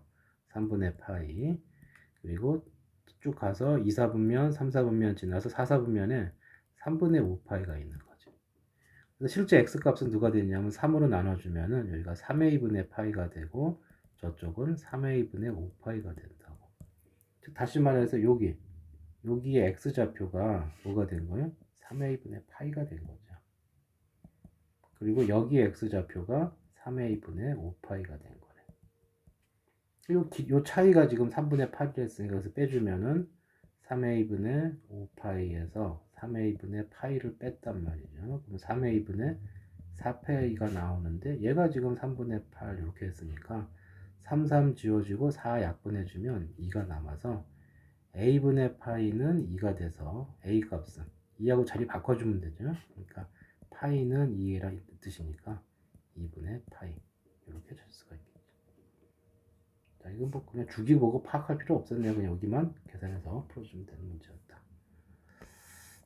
3분의 파이. 그리고 쭉 가서 2, 4분면, 3, 4분면 지나서 4, 4분면에 3분의 5파이가 있는 거지. 그래서 실제 x값은 누가 되냐면 3으로 나눠주면은 여기가 3의 2분의 파이가 되고 저쪽은 3의 2분의 5파이가 된다고. 즉 다시 말해서 여기의 x좌표가 뭐가 된 거예요? 3의 2분의 파이가 된 거죠. 그리고 여기의 x좌표가 3의 2분의 5파이가 된 거네. 요 차이가 지금 3분의 8이 했으니까 그래서 빼주면은 3의 2분의 5파이에서 3의 2분의 파이를 뺐단 말이죠. 그럼 3의 2분의 4파이가 나오는데 얘가 지금 3분의 8 이렇게 했으니까 3, 3 지워지고 4 약분해주면 2가 남아서 a분의 파이는 2가 돼서 a 값은 2하고 자리 바꿔주면 되죠. 그러니까 파이는 2라 뜻이니까 2분의 파이 이렇게 줄 수가 있겠죠. 자, 이건 뭐 그냥 주기 보고 파악할 필요 없었네요. 그냥 여기만 계산해서 풀어주면 되는 문제였다.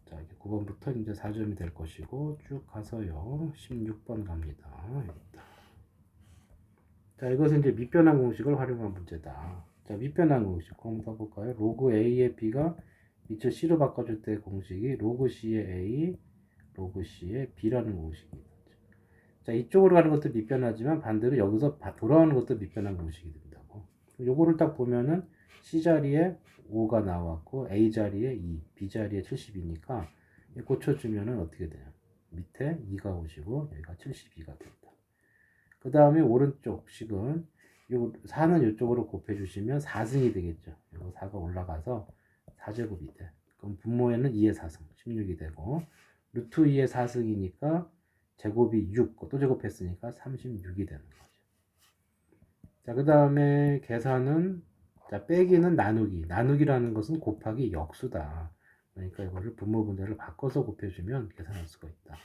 자, 이게 9번부터 이제 4점이 될 것이고 쭉 가서요 16번 갑니다. 여기다. 자, 이것은 이제 밑변환 공식을 활용한 문제다. 자, 밑변환 공식 한번 써볼까요? 로그 a의 b가 밑을 c로 바꿔줄 때 공식이 로그 c의 a, 로그 c의 b라는 공식이 있죠. 자, 이쪽으로 가는 것도 밑변하지만 반대로 여기서 돌아오는 것도 밑변환 공식이 된다고. 요거를 딱 보면은 c 자리에 5가 나왔고 a 자리에 2, b 자리에 70이니까 고쳐주면은 어떻게 돼요? 밑에 2가 오시고 여기가 72가 된다. 그 다음에 오른쪽 식은 요 4는 이쪽으로 곱해주시면 4승이 되겠죠. 요 4가 올라가서 4제곱이 돼. 그럼 분모에는 2의 4승, 16이 되고 루트 2의 4승이니까 제곱이 6, 또 제곱했으니까 36이 되는 거죠. 자, 그 다음에 계산은, 자, 빼기는 나누기. 나누기라는 것은 곱하기 역수다. 그러니까 이거를 분모분배를 바꿔서 곱해주면 계산할 수가 있다.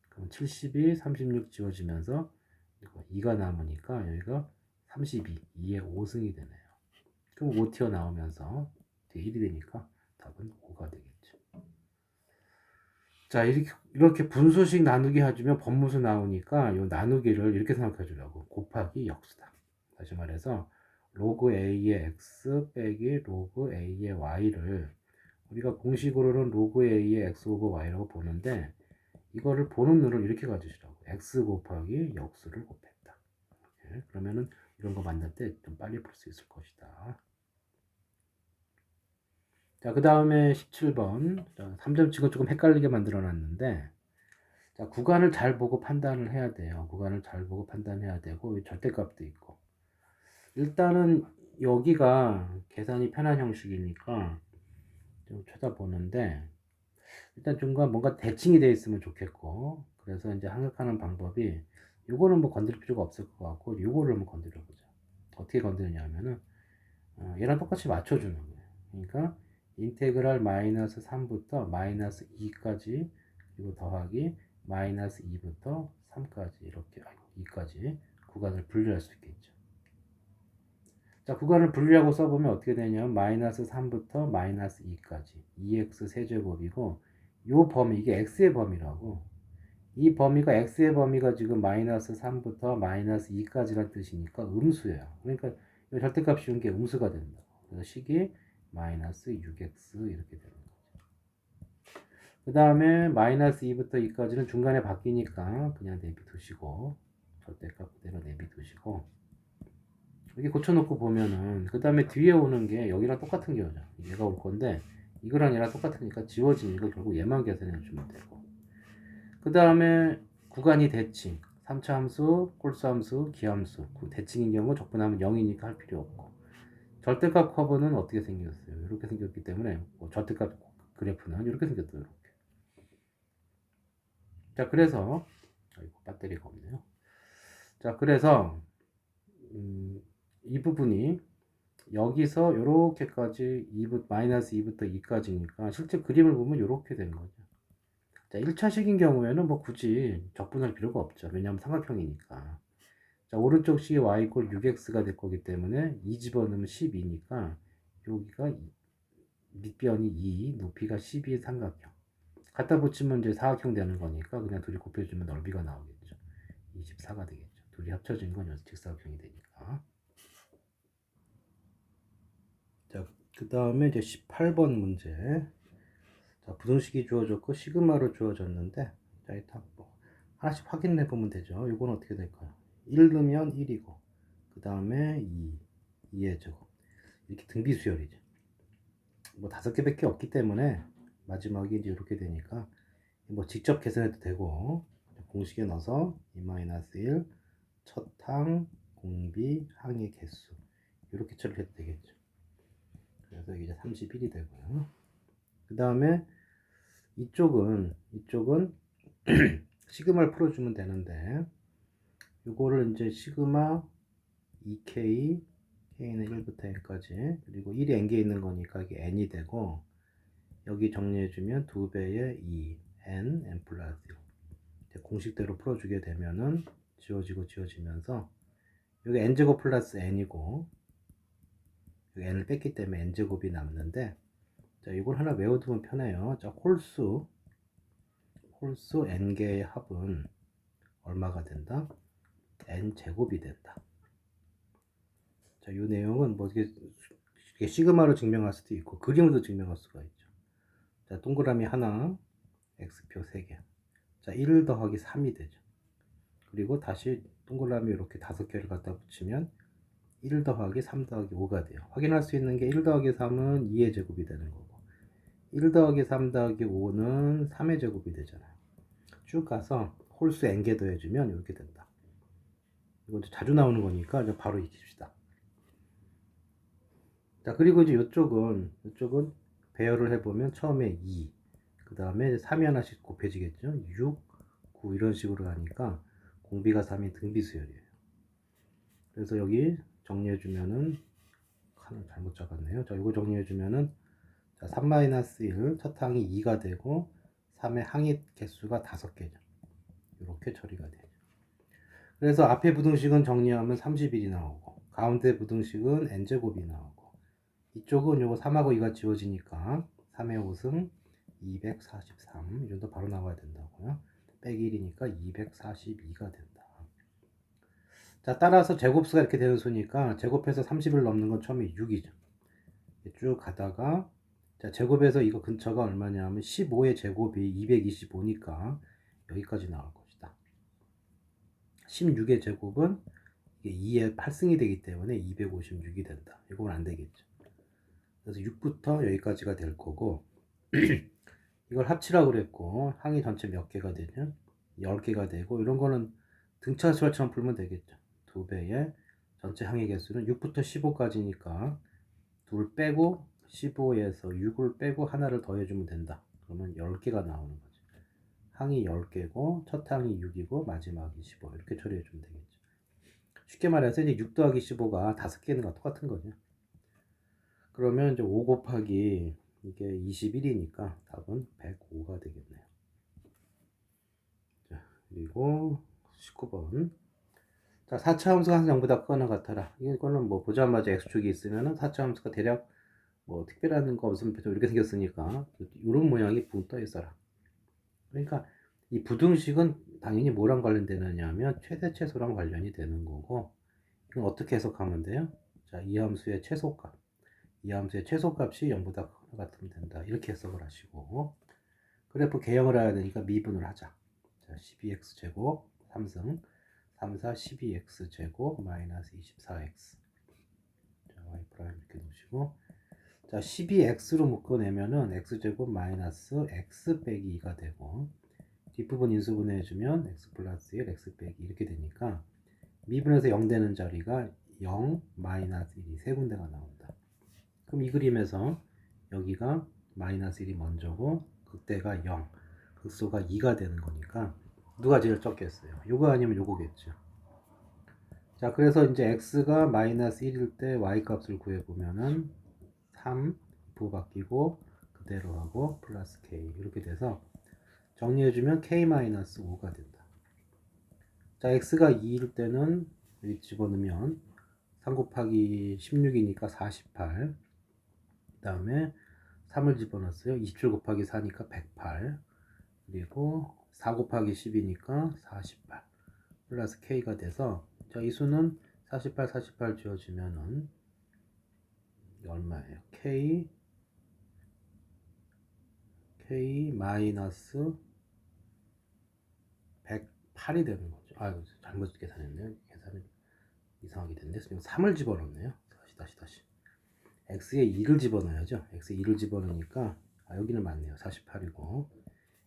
그럼 72, 36 지워지면서 2가 남으니까 여기가 32, 2의 5승이 되네요. 그럼 5 튀어나오면서 뒤에 1이 되니까 답은 5가 되겠죠. 자, 이렇게 분수식 나누기 해주면 법무수 나오니까 이 나누기를 이렇게 생각해 주려고. 곱하기 역수다. 다시 말해서 로그 a의 x 빼기 로그 a의 y를 우리가 공식으로는 로그 a의 x 오버 y라고 보는데 이거를 보는 눈을 이렇게 가지시라고. x 곱하기 역수를 곱했다. 이렇게. 그러면은 이런 거 만날 때 좀 빨리 풀 수 있을 것이다. 자, 그 다음에 17번. 3점 치고 조금 헷갈리게 만들어 놨는데, 자, 구간을 잘 보고 판단을 해야 돼요. 구간을 잘 보고 판단해야 되고, 절대값도 있고. 일단은 여기가 계산이 편한 형식이니까 좀 쳐다보는데, 일단 중간 뭔가 대칭이 되어 있으면 좋겠고, 그래서 이제 생각하는 방법이, 요거는 뭐 건드릴 필요가 없을 것 같고, 요거를 한번 건드려 보자. 어떻게 건드리냐면은, 얘랑 똑같이 맞춰주는 거예요. 그러니까, 인테그랄 마이너스 3부터 마이너스 2까지, 그리고 더하기 마이너스 2부터 3까지, 이렇게, 2까지 구간을 분류할 수 있겠죠. 자, 구간을 분류하고 써보면 어떻게 되냐면 마이너스 3부터 마이너스 2까지 2x 세제곱이고 요 범위 이게 x의 범위라고 이 범위가 x의 범위가 지금 마이너스 3부터 마이너스 2까지란 뜻이니까 음수예요. 그러니까 이 절대값 씌운 게 음수가 된다. 그래서 식이 마이너스 6x 이렇게 되는 거죠. 그 다음에 마이너스 2부터 2까지는 중간에 바뀌니까 그냥 내비두시고 절대값 그대로 내비두시고 이렇게 고쳐놓고 보면은 그 다음에 뒤에 오는 게 여기랑 똑같은 게 오죠. 얘가 올 건데 이거랑 얘랑 똑같으니까 지워지니까 결국 얘만 계산해 주면 되고 그 다음에 구간이 대칭 3차 함수, 홀수 함수, 기함수 대칭인 경우 적분하면 0이니까 할 필요 없고 절대값 커브는 어떻게 생겼어요? 이렇게 생겼기 때문에 뭐 절대값 그래프는 이렇게 생겼어요. 이렇게. 자 그래서 아이고 배터리가 없네요. 자 그래서 이 부분이 여기서 이렇게까지 2부, 마이너스 2부터 2까지니까 실제 그림을 보면 이렇게 되는 거죠. 자, 1차식인 경우에는 뭐 굳이 적분할 필요가 없죠. 왜냐하면 삼각형이니까. 자, 오른쪽 식이 y 이퀄 6x가 될 거기 때문에 2 집어넣으면 12니까 여기가 밑변이 2, 높이가 12의 삼각형. 갖다 붙이면 이제 사각형 되는 거니까 그냥 둘이 곱해주면 넓이가 나오겠죠. 24가 되겠죠. 둘이 합쳐진 건 직사각형이 되니까. 자, 그 다음에 이제 18번 문제. 자, 부등식이 주어졌고 시그마로 주어졌는데 자, 일단 뭐 하나씩 확인해 보면 되죠. 이건 어떻게 될까요? 1 넣으면 1이고 그 다음에 2의 제곱 이렇게 등비수열이죠. 뭐 5개밖에 없기 때문에 마지막이 이제 이렇게 되니까 뭐 직접 계산해도 되고 공식에 넣어서 2-1 첫항 공비 항의 개수 이렇게 처리해도 되겠죠. 그래서 이제 31이 되고요. 그 다음에 이쪽은 시그마를 풀어주면 되는데 이거를 이제 시그마 2k k는 1부터 n까지 그리고 1이 n개 있는 거니까 이게 n이 되고 여기 정리해주면 2배의 2 n 플러스 1 공식대로 풀어주게 되면은 지워지면서 여기 n제곱 플러스 n이고 여기 n을 뺐기 때문에 n제곱이 남는데 자 이걸 하나 외워두면 편해요. 자 홀수 n개의 합은 얼마가 된다? n제곱이 된다. 자, 이 내용은 뭐 이게 시그마로 증명할 수도 있고 그림으로 증명할 수가 있죠. 자, 동그라미 하나, x표 3개. 자, 1 더하기 3이 되죠. 그리고 다시 동그라미 이렇게 5개를 갖다 붙이면 1 더하기 3 더하기 5가 돼요. 확인할 수 있는 게 1 더하기 3은 2의 제곱이 되는 거고 1 더하기 3 더하기 5는 3의 제곱이 되잖아요. 쭉 가서 홀수 n개 더해주면 이렇게 된다. 이거 자주 나오는 거니까 이제 바로 익힙시다. 자, 그리고 이제 이쪽은 배열을 해보면 처음에 2, 그 다음에 3이 하나씩 곱해지겠죠. 6, 9 이런 식으로 하니까 공비가 3인 등비수열이에요. 그래서 여기 정리해주면은 칸을 잘못 잡았네요. 자, 이거 정리해주면은 자, 3-1 첫 항이 2가 되고 3의 항의 개수가 5개죠. 이렇게 처리가 되죠. 그래서 앞에 부등식은 정리하면 31이 나오고 가운데 부등식은 n제곱이 나오고 이쪽은 요거 3하고 2가 지워지니까 3의 5승 243 이 정도 바로 나와야 된다고요. 빼기 1이니까 242가 된다. 자 따라서 제곱수가 이렇게 되는 수니까 제곱해서 30을 넘는 건 처음에 6이죠. 쭉 가다가 자 제곱해서 이거 근처가 얼마냐면 15의 제곱이 225니까 여기까지 나올 것이다. 16의 제곱은 이게 2의 8승이 되기 때문에 256이 된다. 이건 안 되겠죠. 그래서 6부터 여기까지가 될 거고 이걸 합치라고 그랬고 항이 전체 몇 개가 되냐 10개가 되고 이런 거는 등차수열처럼 풀면 되겠죠. 2배의 전체 항의 개수는 6부터 15까지니까 2 빼고 15에서 6을 빼고 하나를 더해주면 된다. 그러면 10개가 나오는 거죠. 항이 10개고 첫 항이 6이고 마지막이 15 이렇게 처리해주면 되겠죠. 쉽게 말해서 이제 6 더하기 15가 5개는 똑같은 거죠. 그러면 이제 5 곱하기 이게 21이니까 답은 105가 되겠네요. 자, 그리고 19번. 자, 자, 4차 함수가 항상 0보다 크거나 같아라. 이거는 뭐 보자마자 x축이 있으면은 4차 함수가 대략 뭐 특별한 거 없으면 이렇게 생겼으니까 이런 모양이 붕 떠 있어라. 그러니까 이 부등식은 당연히 뭐랑 관련되느냐 하면 최대 최소랑 관련이 되는 거고, 이건 어떻게 해석하면 돼요? 자, 이 함수의 최소값, 이 함수의 최소값이 0보다 크거나 같으면 된다. 이렇게 해석을 하시고, 그래프 개형을 해야 되니까 미분을 하자. 자, 12x 제곱 3승 3, 4, 12x 제곱 마이너스 24x. 자, y 프라임 이렇게 놓으시고, 자, 12x로 묶어내면은 x제곱 마이너스 x 빼기 2가 되고, 뒷부분 인수분해 해주면 x 플러스 1, x 빼기 이렇게 되니까 미분에서 0 되는 자리가 0, 마이너스 1이 세 군데가 나온다. 그럼 이 그림에서 여기가 마이너스 1이 먼저고 극대가 0, 극소가 2가 되는 거니까 누가 제일 적겠어요? 요거 아니면 요거겠죠. 자, 그래서 이제 x가 마이너스 1일 때 y 값을 구해보면은 3 부호 바뀌고 그대로 하고 플러스 k 이렇게 돼서 정리해주면 k-5가 된다. 자, x가 2일 때는 여기 집어넣으면 3 곱하기 16이니까 48. 그 다음에 3을 집어넣었어요. 27 곱하기 4니까 108. 그리고 4 곱하기 10이니까 48. 플러스 k가 돼서, 자, 이 수는 48, 48 지워지면은 얼마예요? k 마이너스 108이 되는 거죠. 아, 잘못 계산했네요. 계산이 이상하게 됐네. 지금 3을 집어넣네요. 다시. x에 2를 집어넣어야죠. x에 2를 집어넣으니까, 아, 여기는 맞네요. 48이고.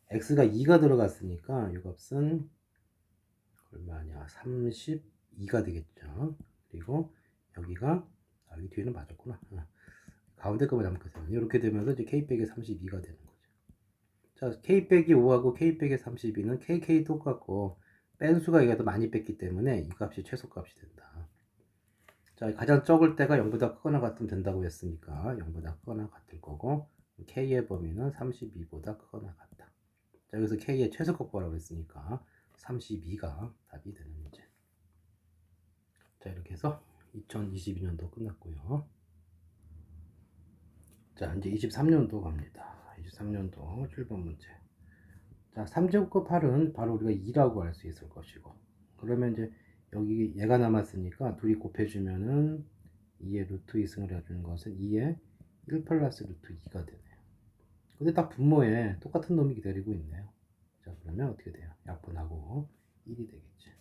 x가 2가 들어갔으니까 이 값은 얼마냐? 32가 되겠죠. 그리고 여기가, 아, 여기 뒤에는 맞았구나. 가운데 거만 잘못했어요. 이렇게 되면서 이제 k 빼기 32가 되는 거죠. 자, k 빼기 5하고 k 빼기 32는 kk 똑같고 뺀 수가 이게 더 많이 뺐기 때문에 이 값이 최소값이 된다. 자, 가장 적을 때가 0보다 크거나 같으면 된다고 했으니까 0보다 크거나 같을 거고, k의 범위는 32보다 크거나 같다. 자, 여기서 k의 최소값 구하라고 했으니까 32가 답이 되는 문제. 자, 이렇게 해서 2022년도 끝났고요. 자, 이제 23년도 갑니다. 23년도 7번 문제. 자, 3제곱과 8은 바로 우리가 2라고 할 수 있을 것이고, 그러면 이제 여기 얘가 남았으니까 둘이 곱해주면은 2의 루트 2승을 해주는 것은 2의 1 플러스 루트 2가 되네요. 근데 딱 분모에 똑같은 놈이 기다리고 있네요. 자, 그러면 어떻게 돼요? 약분하고 1이 되겠지.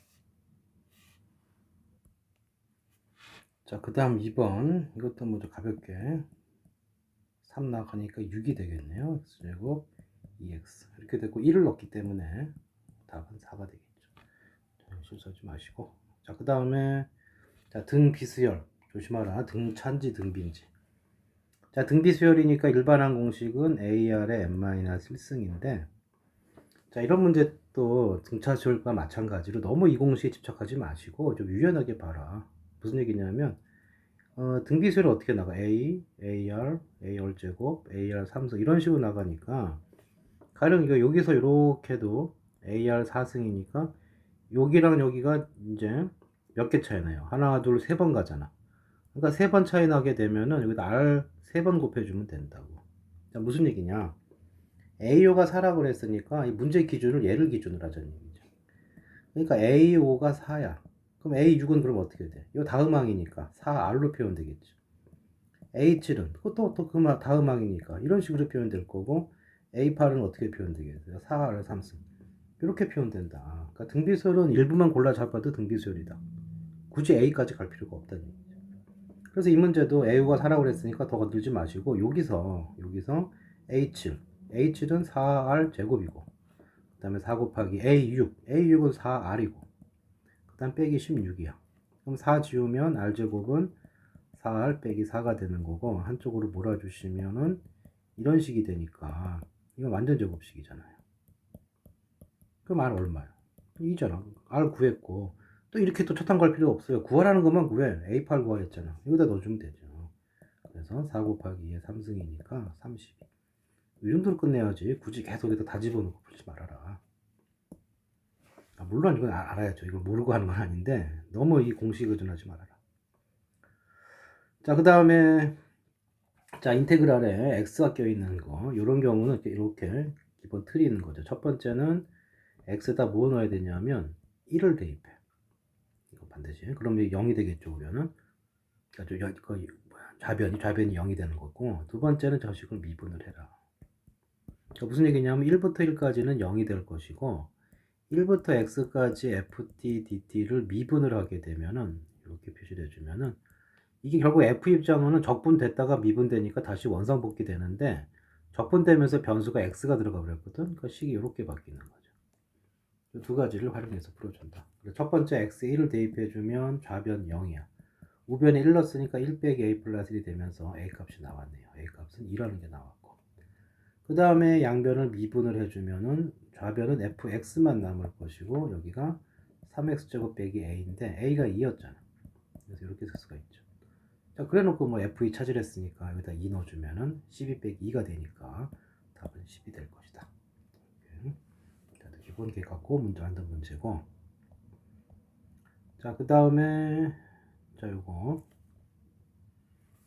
자, 그 다음 2번. 이것도 먼저 가볍게 3 나가니까 6이 되겠네요. x제곱 2x 이렇게 되고 1을 넣기 때문에 답은 4가 되겠죠. 자, 실수하지 마시고. 자, 그 다음에 자, 등비수열 조심하라. 등차인지 등비인지. 자, 등비수열이니까 일반항 공식은 AR의 n-1승인데, 자, 이런 문제 또 등차수열과 마찬가지로 너무 이 공식에 집착하지 마시고 좀 유연하게 봐라. 무슨 얘기냐면 등비수열이 어떻게 나가? A, AR, AR제곱, AR 3승 이런 식으로 나가니까 가령 이거 여기서 이렇게도 AR 4승이니까 여기랑 여기가 이제 몇 개 차이 나요? 하나, 둘, 세 번 가잖아. 그러니까 세 번 차이 나게 되면은 여기다 R 세 번 곱해주면 된다고. 자, 무슨 얘기냐? AO가 4라고 그랬으니까 이 문제 기준을 얘를 기준으로 하자는 얘기죠. 그러니까 AO가 4야. 그럼 A6은 그럼 어떻게 돼? 이거 다음항이니까 4R로 표현되겠죠. A7은 그것도 또 그 다음항이니까 이런 식으로 표현될 거고, A8은 어떻게 표현되겠어요? 4R 3승. 이렇게 표현된다. 그러니까 등비수열은 일부만 골라 잡아도 등비수열이다. 굳이 A까지 갈 필요가 없다는 얘기죠. 그래서 이 문제도 A가 4라고 그랬으니까 더 건들지 마시고 여기서 A7 A7은 4R 제곱이고, 그 다음에 4 곱하기 A6은 4R이고, 그 다음 빼기 16이야. 그럼 4 지우면 R 제곱은 4R 빼기 4가 되는 거고, 한쪽으로 몰아주시면은 이런 식이 되니까 이건 완전 제곱식이잖아요. 그럼 R 얼마야? 2잖아. R 구했고 또 이렇게 또 초탕 갈 필요 없어요. 구하라는 것만 구해. A8 구하랬잖아. 여기다 넣어주면 되죠. 그래서 4 곱하기 2의 3승이니까 32. 이 정도로 끝내야지. 굳이 계속 여기다 다 집어넣고 풀지 말아라. 물론 이건 알아야죠. 이걸 모르고 하는 건 아닌데 너무 이 공식에 의존하지 말아라. 자, 그 다음에 자, 인테그랄에 x가 껴있는 거 이런 경우는 이렇게 기본 틀이 있는 거죠. 첫 번째는 x에다 뭐 넣어야 되냐면 1을 대입해. 이거 반드시. 그러면 0이 되겠죠. 그러면은 좌변이 0이 되는 거고, 두 번째는 저 식을 미분을 해라. 그러니까 무슨 얘기냐면 1부터 1까지는 0이 될 것이고 1부터 x까지 ft dt를 미분을 하게 되면은 이렇게 표시를 해주면은 이게 결국 f 입장은 적분됐다가 미분되니까 다시 원상복귀 되는데 적분되면서 변수가 x가 들어가 버렸거든. 그러니까 식이 이렇게 바뀌는 거죠. 이 두 가지를 활용해서 풀어준다. 첫 번째 x1을 대입해주면 좌변 0이야. 우변에 1 넣었으니까 1 빼기 a 플러스 1이 되면서 a 값이 나왔네요. a 값은 2라는 게 나왔고, 그 다음에 양변을 미분을 해주면은 좌변은 fx만 남을 것이고 여기가 3x제곱 빼기 a인데 a가 2였잖아. 그래서 이렇게 쓸 수가 있죠. 자, 그래놓고 뭐 f2 찾으랬으니까 여기다 2 넣어주면은 12 빼기 2가 되니까 답은 10이 될 것이다. 기본 개 갖고 문제 만든 문제고, 자, 그 다음에 자, 요거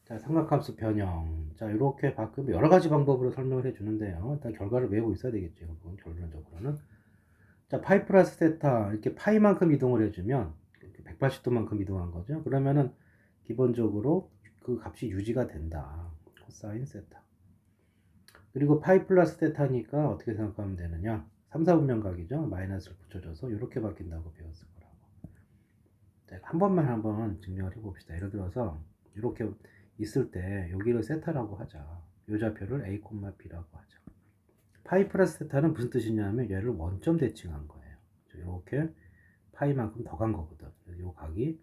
자, 삼각함수 변형. 자, 이렇게 바꾸면 여러 가지 방법으로 설명을 해주는데요. 일단 결과를 외우고 있어야 되겠죠. 그건 결론적으로는. 자, 파이 플러스 세타 이렇게 파이만큼 이동을 해주면 180도만큼 이동한 거죠. 그러면은 기본적으로 그 값이 유지가 된다. 코사인 세타. 그리고 파이 플러스 세타니까 어떻게 생각하면 되느냐? 3, 4분면각이죠. 마이너스를 붙여줘서 이렇게 바뀐다고 배웠을 거라고. 자, 한 번만 한번 증명을 해봅시다. 예를 들어서 이렇게 있을 때 여기를 세타라고 하자. 요 좌표를 a, b라고 하자. 파이 플러스 세타는 무슨 뜻이냐면 얘를 원점 대칭한 거예요. 이렇게 파이만큼 더 간 거거든. 그래서 요 각이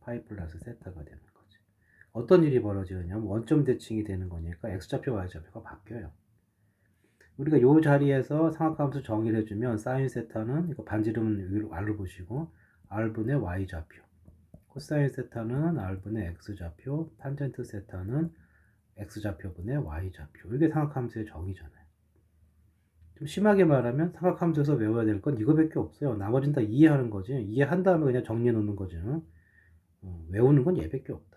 파이 플러스 세타가 되는 거지. 어떤 일이 벌어지느냐면 원점 대칭이 되는 거니까 x좌표, y좌표가 바뀌어요. 우리가 요 자리에서 삼각함수 정의를 해주면 사인 세타는 이거 반지름은 위로 r로 보시고 r분의 y좌표, 코사인 세타는 r분의 x좌표, 탄젠트 세타는 x좌표분의 y좌표. 이게 삼각함수의 정의잖아요. 좀 심하게 말하면 삼각함수에서 외워야 될 건 이거밖에 없어요. 나머지는 다 이해하는 거지. 이해한 다음에 그냥 정리해 놓는 거지. 외우는 건 얘밖에 없다.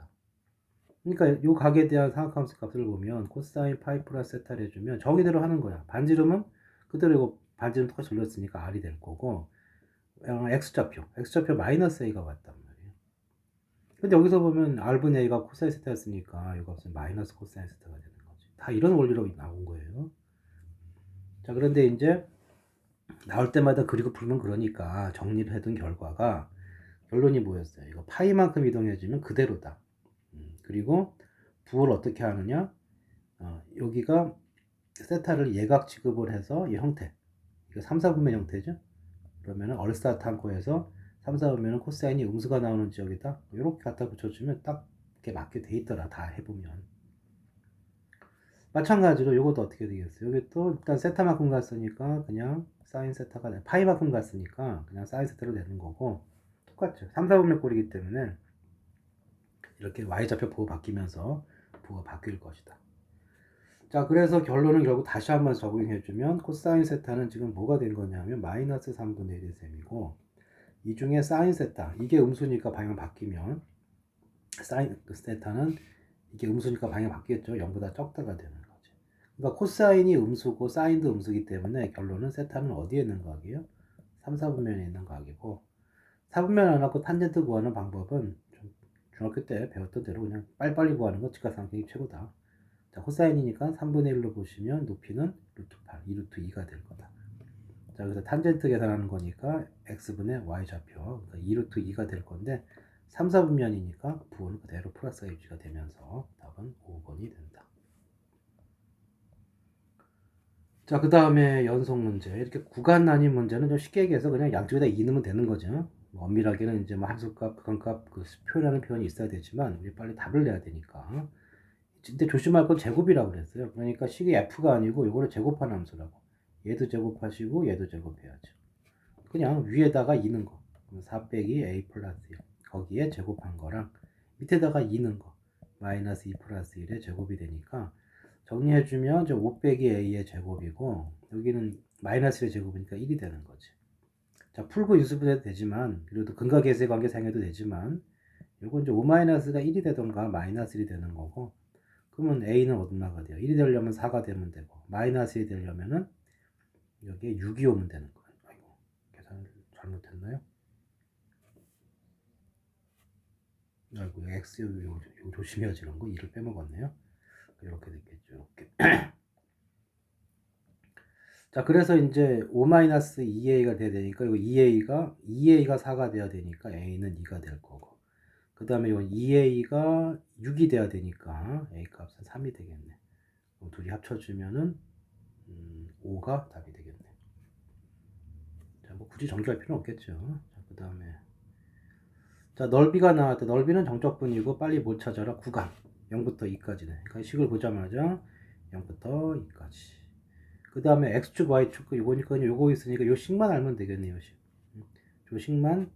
그러니까 요 각에 대한 삼각함수 값을 보면 코사인 파이 플러스 세타를 해주면 정의대로 하는 거야. 반지름은 그대로 이거 반지름 똑같이 돌렸으니까 r이 될 거고, x좌표 마이너스 a가 왔단 말이에요. 근데 여기서 보면 r분의 a가 코사인 세타였으니까 이 값은 마이너스 코사인 세타가 되는 거지. 다 이런 원리로 나온 거예요. 자, 그런데 이제 나올 때마다 그리고 풀면 그러니까 정리를 해둔 결과가 결론이 뭐였어요? 이거 파이만큼 이동해주면 그대로다. 그리고 부호를 어떻게 하느냐? 여기가 세타를 예각 취급을 해서 이 형태, 이거 3, 4분면 형태죠? 그러면은 얼사탄코에서 3, 4분면은 코사인이 음수가 나오는 지역이다. 이렇게 갖다 붙여주면 딱 이렇게 맞게 돼 있더라. 다 해보면. 마찬가지로 이것도 어떻게 되겠어요? 여기 또 일단 세타만큼 갔으니까 그냥 사인 세타가 파이만큼 갔으니까 그냥 사인 세타로 되는 거고, 똑같죠. 3, 4분면 꼴이기 때문에 이렇게 y좌표 부호 바뀌면서 부호가 바뀔 것이다. 자, 그래서 결론은 결국 다시 한번 적용해주면 코사인 세타는 지금 뭐가 된 거냐면 마이너스 3분의 1의 셈이고, 이 중에 사인 세타, 이게 음수니까 방향 바뀌면 사인 세타는 이게 음수니까 방향 바뀌겠죠. 0보다 적다가 되는 거지. 그러니까 코사인이 음수고 사인도 음수기 때문에 결론은 세타는 어디에 있는 각이에요? 3, 4분면에 있는 각이고, 4분면 안 갖고 탄젠트 구하는 방법은 중학교 때 배웠던 대로 그냥 빨리빨리 구하는 거 직각삼각형이 최고다. 자, 코사인이니까 3분의 1로 보시면 높이는 루트 8, 2 루트 2가 될 거다. 자, 그래서 탄젠트 계산하는 거니까 x분의 y좌표, 그러니까 2 루트 2가 될 건데 3, 4분면이니까 부호는 그대로 플러스가 유지가 되면서 답은 5번이 된다. 자, 그 다음에 연속 문제. 이렇게 구간 단위 문제는 좀 쉽게 얘기해서 그냥 양쪽에다 2 넣으면 되는 거죠. 엄밀하게는 이제 뭐 함수값, 극한값, 그 표현하는 표현이 있어야 되지만 우리 빨리 답을 내야 되니까. 근데 조심할 건 제곱이라고 그랬어요. 그러니까 식이 f가 아니고 이거를 제곱하는 함수라고. 얘도 제곱하시고 얘도 제곱해야죠. 그냥 위에다가 2는 거. 4 빼기 a 플러스 1. 거기에 제곱한 거랑 밑에다가 2는 거. 마이너스 2 플러스 1의 제곱이 되니까 정리해주면 5 빼기 a의 제곱이고 여기는 마이너스 1의 제곱이니까 1이 되는 거지. 자, 풀고 인수분해도 되지만, 그래도 근과계수의 관계 사용해도 되지만, 요건 이제 5-가 1이 되던가 마이너스 1이 되는 거고, 그러면 a는 얼마가 돼요? 1이 되려면 4가 되면 되고, 마이너스 1이 되려면은 여기에 6이 오면 되는 거예요. 아이고, 계산을 잘못했나요? 아이고, x 요 조심해야지 이런 거 2를 빼먹었네요. 이렇게 됐겠죠. 이렇게. 자, 그래서 이제 5-2a가 돼야 되니까 이거 2a가 4가 돼야 되니까 a는 2가 될 거고. 그 다음에 이건 2a가 6이 돼야 되니까 a 값은 3이 되겠네. 그럼 둘이 합쳐주면은 5가 답이 되겠네. 자, 뭐 굳이 정리할 필요는 없겠죠. 자, 그 다음에 자, 넓이가 나왔다. 넓이는 정적분이고 빨리 못 찾아라. 구간 0부터 2까지네. 그러니까 식을 보자마자 0부터 2까지. 그 다음에 x축 y축 요거니까 요거 있으니까 요 식만 알면 되겠네요. 요 식만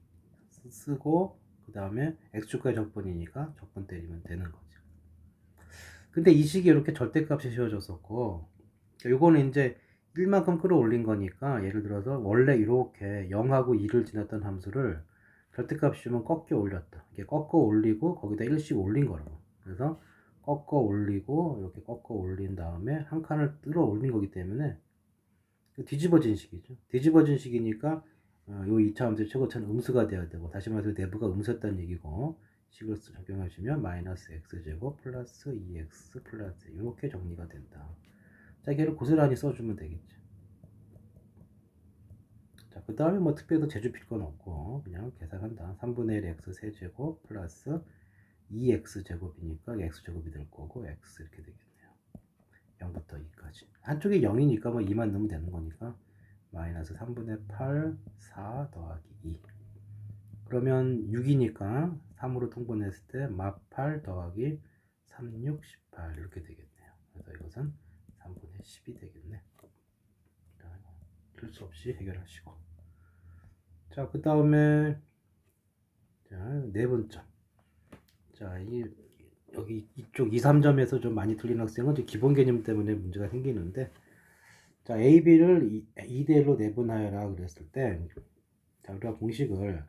쓰고 그 다음에 x축과의 적분이니까 적분 때리면 되는 거죠. 근데 이 식이 이렇게 절대값이 씌워졌었고 요거는 이제 1만큼 끌어올린 거니까 예를 들어서 원래 이렇게 0하고 2를 지났던 함수를 절대값 씌우면 꺾여 올렸다. 이게 꺾어 올리고 거기다 1씩 올린 거라고. 그래서 꺾어 올리고 이렇게 꺾어 올린 다음에 한 칸을 뚫어 올린 거기 때문에 뒤집어진 식이죠. 뒤집어진 식이니까 요 2차 함수의 최고차는 음수가 되어야 되고, 다시 말해서 내부가 음수였다는 얘기고, 식을 적용하시면 마이너스 x제곱 플러스 2x 플러스 이렇게 정리가 된다. 자, 걔를 고스란히 써주면 되겠죠. 자, 그 다음에 뭐 특별히 제주 필 건 없고 그냥 계산한다. 3분의 1 x 세제곱 플러스 2x 제곱이니까 x제곱이 될 거고 x 이렇게 되겠네요. 0부터 2까지. 한쪽이 0이니까 뭐 2만 넣으면 되는 거니까 마이너스 3분의 8 4 더하기 2. 그러면 6이니까 3으로 통분했을 때 마8 더하기 3, 6, 18 이렇게 되겠네요. 그래서 이것은 3분의 10이 되겠네. 필수 없이 해결하시고. 자, 그 다음에 자, 네 번째. 자, 여기 이쪽 2, 3점에서 좀 많이 틀린 학생은 기본 개념 때문에 문제가 생기는데, 자, a, b를 2대 1로 내분하여라 그랬을 때, 자, 우리가 공식을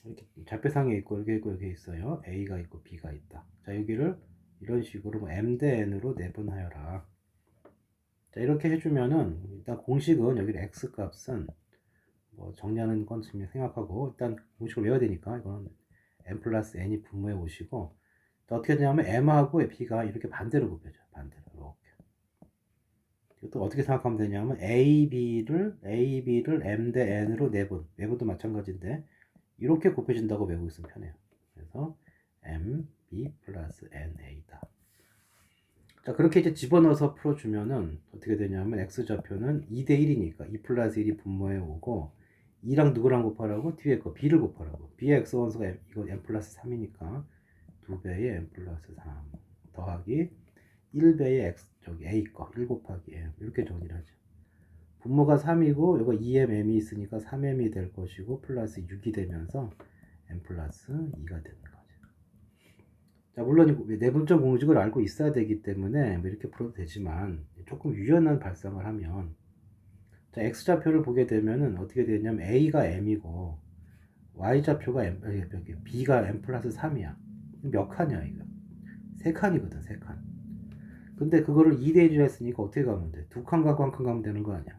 이렇게 좌표상에 있고 이렇게 있어요. a가 있고 b가 있다. 자, 여기를 이런 식으로 뭐 m 대 n으로 내분하여라. 자, 이렇게 해주면은 일단 공식은 여기 x 값은 뭐 정리하는 건 생각하고 일단 공식을 외워야 되니까 이거는 m 플러스 n이 분모에 오시고, 또 어떻게 되냐면 m하고 b가 이렇게 반대로 곱해져. 반대로 이렇게. 또 어떻게 생각하면 되냐면 ab를 m 대 n으로 내분, 외부도 마찬가지인데 이렇게 곱해진다고 외우고 있으면 편해요. 그래서 m b 플러스 n a다. 자, 그렇게 이제 집어넣어서 풀어주면은 어떻게 되냐면 x좌표는 2대 1이니까 2 플러스 1이 분모에 오고 2랑 누구랑 곱하라고? 뒤에 거 b를 곱하라고. b의 x원소가 이거 m 플러스 3이니까 2배의 m 플러스 3 더하기 1배의 x 저기 a 거 1 곱하기 m 이렇게 정리를 하죠. 분모가 3이고 이거 2m m이 있으니까 3m이 될 것이고 플러스 6이 되면서 m 플러스 2가 되는 거죠. 자, 물론 내분점 공식을 알고 있어야 되기 때문에 뭐 이렇게 풀어도 되지만 조금 유연한 발상을 하면, 자, x좌표를 보게 되면은 어떻게 되냐면 a가 m이고 y좌표가 b가 m 플러스 3이야. 몇 칸이야 이거? 3칸이거든. 3칸. 근데 그거를 2대 1이라 했으니까 어떻게 가면 돼? 2칸 가고 1칸 가면 되는 거 아니야?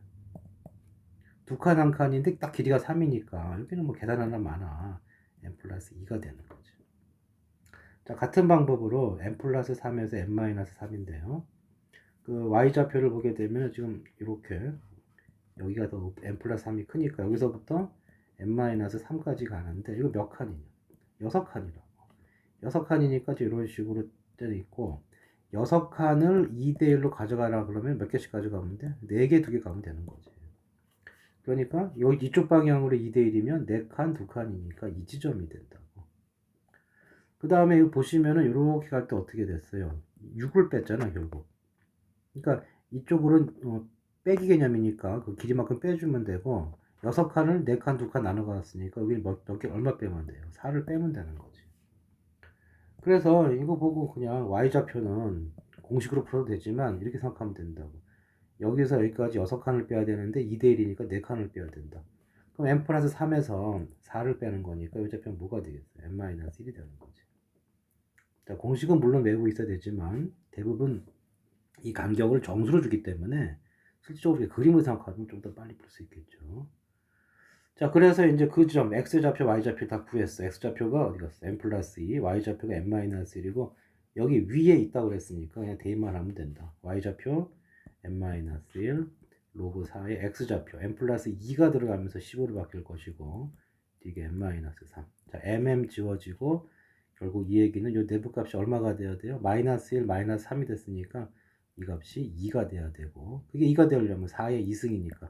2칸 1칸인데 딱 길이가 3이니까 여기는 뭐 계산 하나 많아. m 플러스 2가 되는 거지. 자, 같은 방법으로 m 플러스 3에서 m 마이너스 3인데요. 그 y좌표를 보게 되면 지금 이렇게 여기가 더 m 플러스 3이 크니까 여기서부터 m 마이너스 3까지 가는데 이거 몇 칸이냐? 6칸이라고. 6칸이니까 이런 식으로 돼 있고 6칸을 2대 1로 가져가라 그러면 몇 개씩 가져가면 돼? 4개, 2개 가면 되는 거지. 그러니까 여기 이쪽 방향으로 2대 1이면 4칸, 2칸이니까 이 지점이 된다고. 그 다음에 이거 보시면은 이렇게 갈 때 어떻게 됐어요? 6을 뺐잖아 결국. 그러니까 이쪽으로는 빼기 개념이니까 그 길이만큼 빼주면 되고 6칸을 4칸, 2칸 나눠 갔으니까 여기 몇 개 얼마 빼면 돼요? 4를 빼면 되는 거지. 그래서 이거 보고 그냥 y좌표는 공식으로 풀어도 되지만 이렇게 생각하면 된다고. 여기서 여기까지 6칸을 빼야 되는데 2대 1이니까 4칸을 빼야 된다. 그럼 n 플러스 3에서 4를 빼는 거니까 이 좌표는 뭐가 되겠어요? n-1이 되는 거지. 자, 공식은 물론 외우고 있어야 되지만 대부분 이 간격을 정수로 주기 때문에 실질적으로 그림을 생각하면 좀 더 빨리 풀 수 있겠죠. 자, 그래서 이제 그 점 x좌표, y좌표 다 구했어. x좌표가 어디 갔어? n 플러스 2, y좌표가 n-1이고 여기 위에 있다고 그랬으니까 그냥 대입만 하면 된다. y좌표 n-1 로그 4의 x좌표 n 플러스 2가 들어가면서 15로 바뀔 것이고 이게 n-3. 자, 지워지고 결국 이 얘기는 이 내부 값이 얼마가 돼야 돼요? 마이너스 1, 마이너스 3이 됐으니까 이 값이 2가 돼야 되고 그게 2가 되려면 4의 2승이니까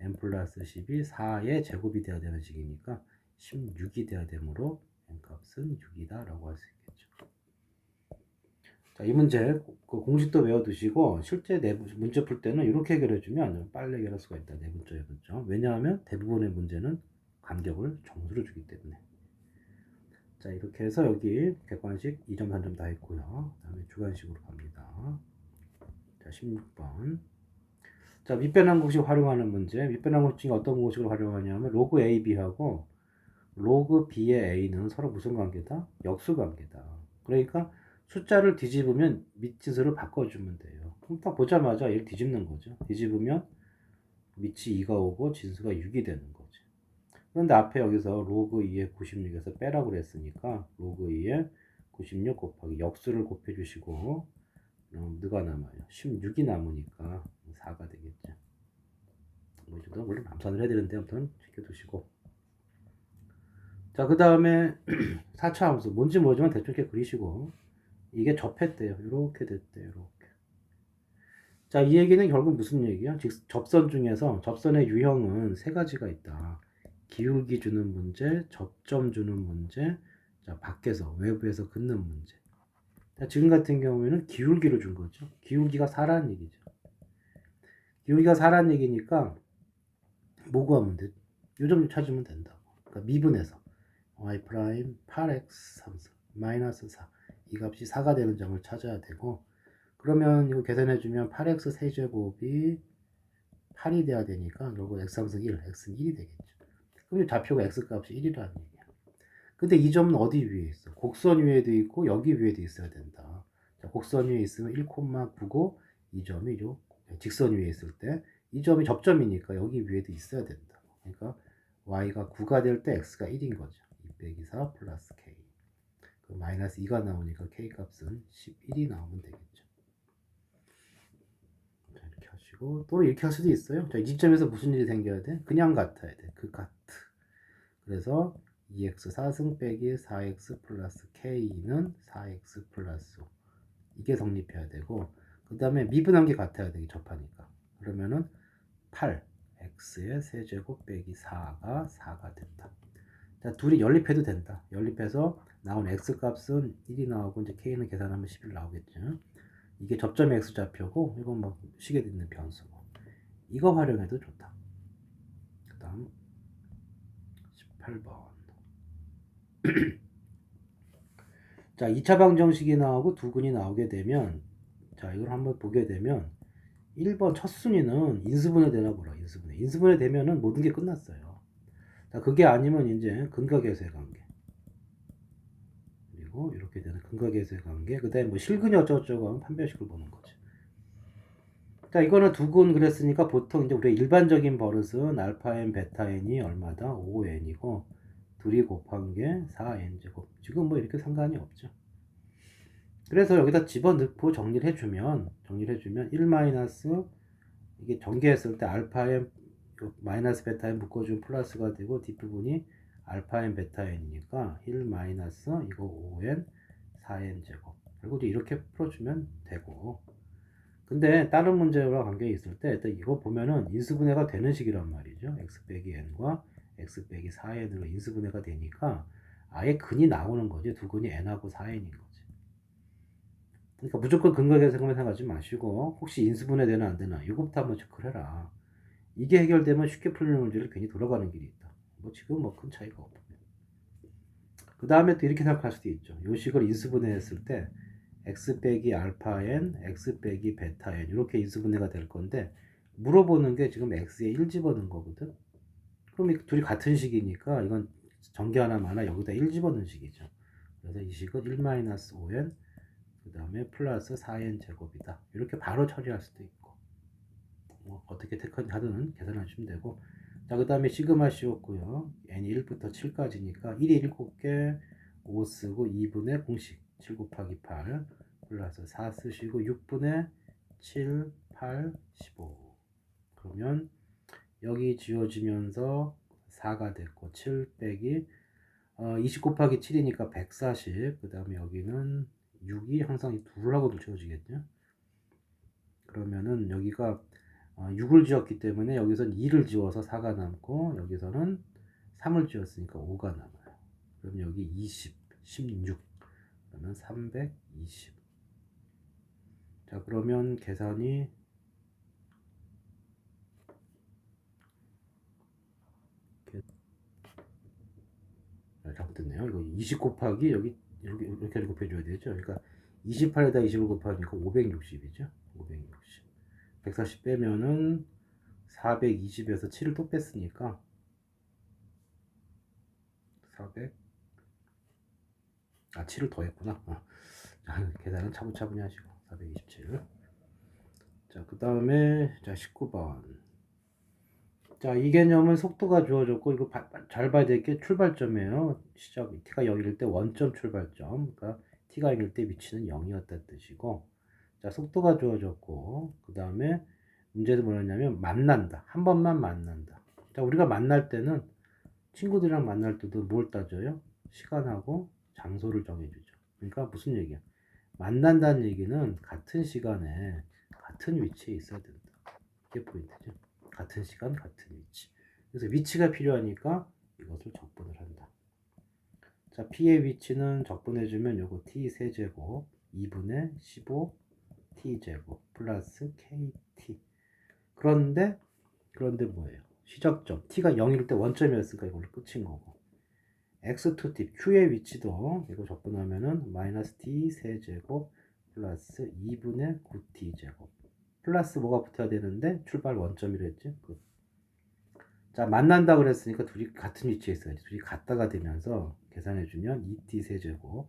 n 플러스 10이 4의 제곱이 돼야 되는 식이니까 16이 돼야 되므로 n 값은 6이다 라고 할 수 있겠죠. 자, 이 문제 그 공식도 외워두시고 실제 내부 문제 풀 때는 이렇게 해결해주면 빨리 해결할 수가 있다. 내분점, 외분점. 왜냐하면 대부분의 문제는 간격을 정수로 주기 때문에. 자, 이렇게 해서 여기 객관식 2점, 3점 다 했고요. 그 다음에 주관식으로 갑니다. 자, 16번. 자, 밑변환 공식 활용하는 문제. 밑변환 공식이 어떤 공식을 활용하냐면 로그 AB하고 로그 B의 A는 서로 무슨 관계다? 역수 관계다. 그러니까 숫자를 뒤집으면 밑짓으로 바꿔주면 돼요. 그럼 딱 보자마자 얘를 뒤집는 거죠. 뒤집으면 밑이 2가 오고 진수가 6이 되는 거죠. 그런데 앞에 여기서 로그 2의 96에서 빼라고 그랬으니까 로그 2의 96 곱하기 역수를 곱해주시고 누가 남아요? 16이 남으니까 4가 되겠죠. 뭐 이정도 물론 암산을 해야 되는데 아무튼 지켜두시고 자, 그 다음에 4차 함수 뭔지 모르지만 대충 이렇게 그리시고 이게 접했대요. 이렇게 됐대요. 이렇게. 자, 이 얘기는 결국 무슨 얘기야? 즉 접선 중에서 접선의 유형은 세 가지가 있다. 기울기 주는 문제, 접점 주는 문제, 자, 밖에서 외부에서 긋는 문제. 자, 지금 같은 경우에는 기울기로 준 거죠. 기울기가 4라는 얘기죠. 기울기가 4라는 얘기니까 뭐 구하면 돼? 요점 찾으면 된다고. 그러니까 미분해서 y 프라임 8x 3 마이너스 4 이 값이 4가 되는 점을 찾아야 되고 그러면 이거 계산해주면 8x 세제곱이 8이 돼야 되니까 결국 x3승 1, x는 1이 되겠죠. 그럼 좌표가 x값이 1이라는 얘기야. 근데 이 점은 어디 위에 있어? 곡선 위에도 있고 여기 위에도 있어야 된다. 자, 곡선 위에 있으면 1,9고 이 점이 요 직선 위에 있을 때 이 점이 접점이니까 여기 위에도 있어야 된다. 그러니까 y가 9가 될 때 x가 1인 거죠. 2 빼기 4 플러스 k. 그 마이너스 2가 나오니까 k 값은 11이 나오면 되겠죠. 자, 이렇게 하시고 또 이렇게 할 수도 있어요. 자, 이 지점에서 무슨 일이 생겨야 돼? 그냥 같아야 돼. 그 같. 그래서 2x 4승 빼기 4x 플러스 k는 4x 플러스 5. 이게 성립해야 되고 그 다음에 미분한 게 같아야 되게 접하니까. 그러면은 8 x의 세제곱 빼기 4가 4가 된다. 자, 둘이 연립해도 된다. 연립해서 나온 x 값은 1이 나오고 이제 k는 계산하면 11 나오겠죠. 이게 접점의 x 좌표고 이건 뭐 식에 있는 변수고 이거 활용해도 좋다. 그 다음 18번. 자, 2차 방정식이 나오고 두근이 나오게 되면 자, 이걸 한번 보게 되면 1번 첫 순위는 인수분해 되나 보라. 인수분해 되면은 모든 게 끝났어요. 자, 그게 아니면 이제 근각에서의 관계. 그리고 이렇게 되는 근각에서의 관계. 그 다음에 뭐 실근이 어쩌고저쩌고 하면 판별식을 보는 거죠. 자, 이거는 두근 그랬으니까 보통 이제 우리 일반적인 버릇은 알파 n, 베타 n이 얼마다? 5n이고 둘이 곱한 게 4n 제곱. 지금 뭐 이렇게 상관이 없죠. 그래서 여기다 집어넣고 정리를 해주면 1 마이너스 이게 전개했을 때 알파 n 마이너스 베타 n 묶어주면 플러스가 되고 뒷부분이 알파 n 베타 n이니까 1 마이너스 이거 5n 4n 제곱. 그리고 이렇게 풀어주면 되고 근데 다른 문제와 관계 있을 때 이거 보면은 인수분해가 되는 식이란 말이죠. x 빼기 n과 x 빼기 4n으로 인수분해가 되니까 아예 근이 나오는 거지. 두 근이 n하고 4n인 거지. 그러니까 무조건 근각에서만 생각하지 마시고 혹시 인수분해 되나 안 되나 이것부터 한번 체크를 해라. 이게 해결되면 쉽게 풀리는 문제를 괜히 돌아가는 길이 있다. 뭐 지금 뭐 큰 차이가 없고. 그 다음에 또 이렇게 생각할 수도 있죠. 요 식을 인수분해 했을 때 x 빼기 알파 n, x 빼기 베타 n 이렇게 인수분해가 될 건데 물어보는 게 지금 x에 1 집어넣은 거거든. 그럼 둘이 같은 식이니까 이건 전개 하나 많아 여기다 1 집어넣는 식이죠. 그래서 이 식은 1-5n 그 다음에 플러스 4n 제곱이다. 이렇게 바로 처리할 수도 있고 뭐 어떻게 하든 계산하시면 되고. 자, 그 다음에 시그마 씌웠고요. n이 1부터 7까지니까 1이 7개 5 쓰고 2분의 공식 7 곱하기 8 플러스 4 쓰시고 6분의 7, 8, 15. 그러면 여기 지워지면서 4가 됐고 7 빼기 20 곱하기 7이니까 140. 그 다음에 여기는 6이 항상 둘하고도 지워지겠죠. 그러면은 여기가 6을 지었기 때문에 여기선 2를 지워서 4가 남고 여기서는 3을 지었으니까 5가 남아요. 그럼 여기 20, 16 그러면 320. 자, 그러면 계산이 잘못됐네요. 이거 20 곱하기 여기 이렇게 곱해줘야 되죠. 그러니까 28에다 20을 곱하니까 560이죠. 560. 140 빼면은 420에서 7을 또 뺐으니까 400. 7을 더했구나. 계산은 차분차분히 하시고 427. 자, 그 다음에 자 19번. 자, 이 개념은 속도가 주어졌고 이거 잘 봐야 될 게 출발점이에요. 시작 t가 0일 때 원점 출발점. 그러니까 t가 0일 때 위치는 0이었다는 뜻이고. 자, 속도가 주어졌고 그 다음에 문제도 뭐였냐면 만난다. 한 번만 만난다. 자, 우리가 만날 때는 친구들이랑 만날 때도 뭘 따져요? 시간하고 장소를 정해주죠. 그러니까 무슨 얘기야? 만난다는 얘기는 같은 시간에 같은 위치에 있어야 된다. 이게 포인트죠. 같은 시간, 같은 위치. 그래서 위치가 필요하니까 이것을 적분을 한다. 자, P의 위치는 적분해주면 요거 T 세제곱 2분의 15 T제곱 플러스 KT. 그런데 뭐예요? 시작점. T가 0일 때 원점이었으니까 이걸로 끝인 거고. X2T Q의 위치도 이거 적분하면은 마이너스 T 세제곱 플러스 2분의 9T제곱 플러스 뭐가 붙어야 되는데 출발 원점이랬지. 자, 만난다 그랬으니까 둘이 같은 위치에 있어야지. 둘이 같다가 되면서 계산해주면 2t 세제곱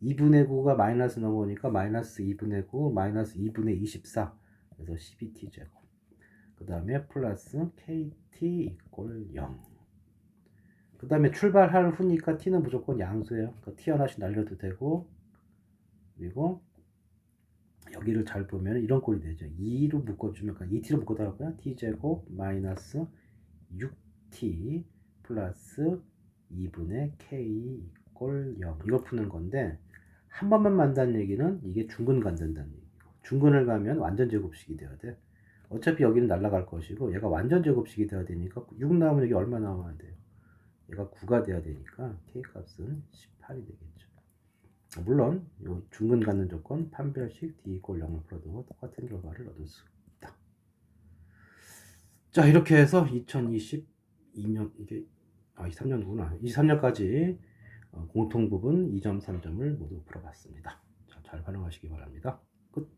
2분의 9가 마이너스 넘어오니까 마이너스 2분의 9 마이너스 2분의 24 그래서 12t 제곱 그 다음에 플러스 kt 이꼴 0. 그 다음에 출발할 후니까 t는 무조건 양수예요. 그러니까 t 하나씩 날려도 되고 그리고 여기를 잘 보면 이런 꼴이 되죠. 2로 묶어주면 2t로 묶어달라고요. t제곱 마이너스 6t 플러스 2분의 k 이꼴 0. 이걸 푸는 건데 한 번만 만다는 얘기는 이게 중근 간다는 얘기고 중근을 가면 완전 제곱식이 돼야 돼. 어차피 여기는 날아갈 것이고 얘가 완전 제곱식이 돼야 되니까 6 나오면 여기 얼마 나와야 돼요? 얘가 9가 돼야 되니까 k 값은 18이 되겠죠. 물론 요 중근 갖는 조건 판별식 d 이꼴 0을 풀어도 똑같은 결과를 얻을 수 있다. 자, 이렇게 해서 2022년 이게 23년구나. 23년까지 공통 부분 2점 3점을 모두 풀어봤습니다. 자, 잘 활용하시기 바랍니다. 끝.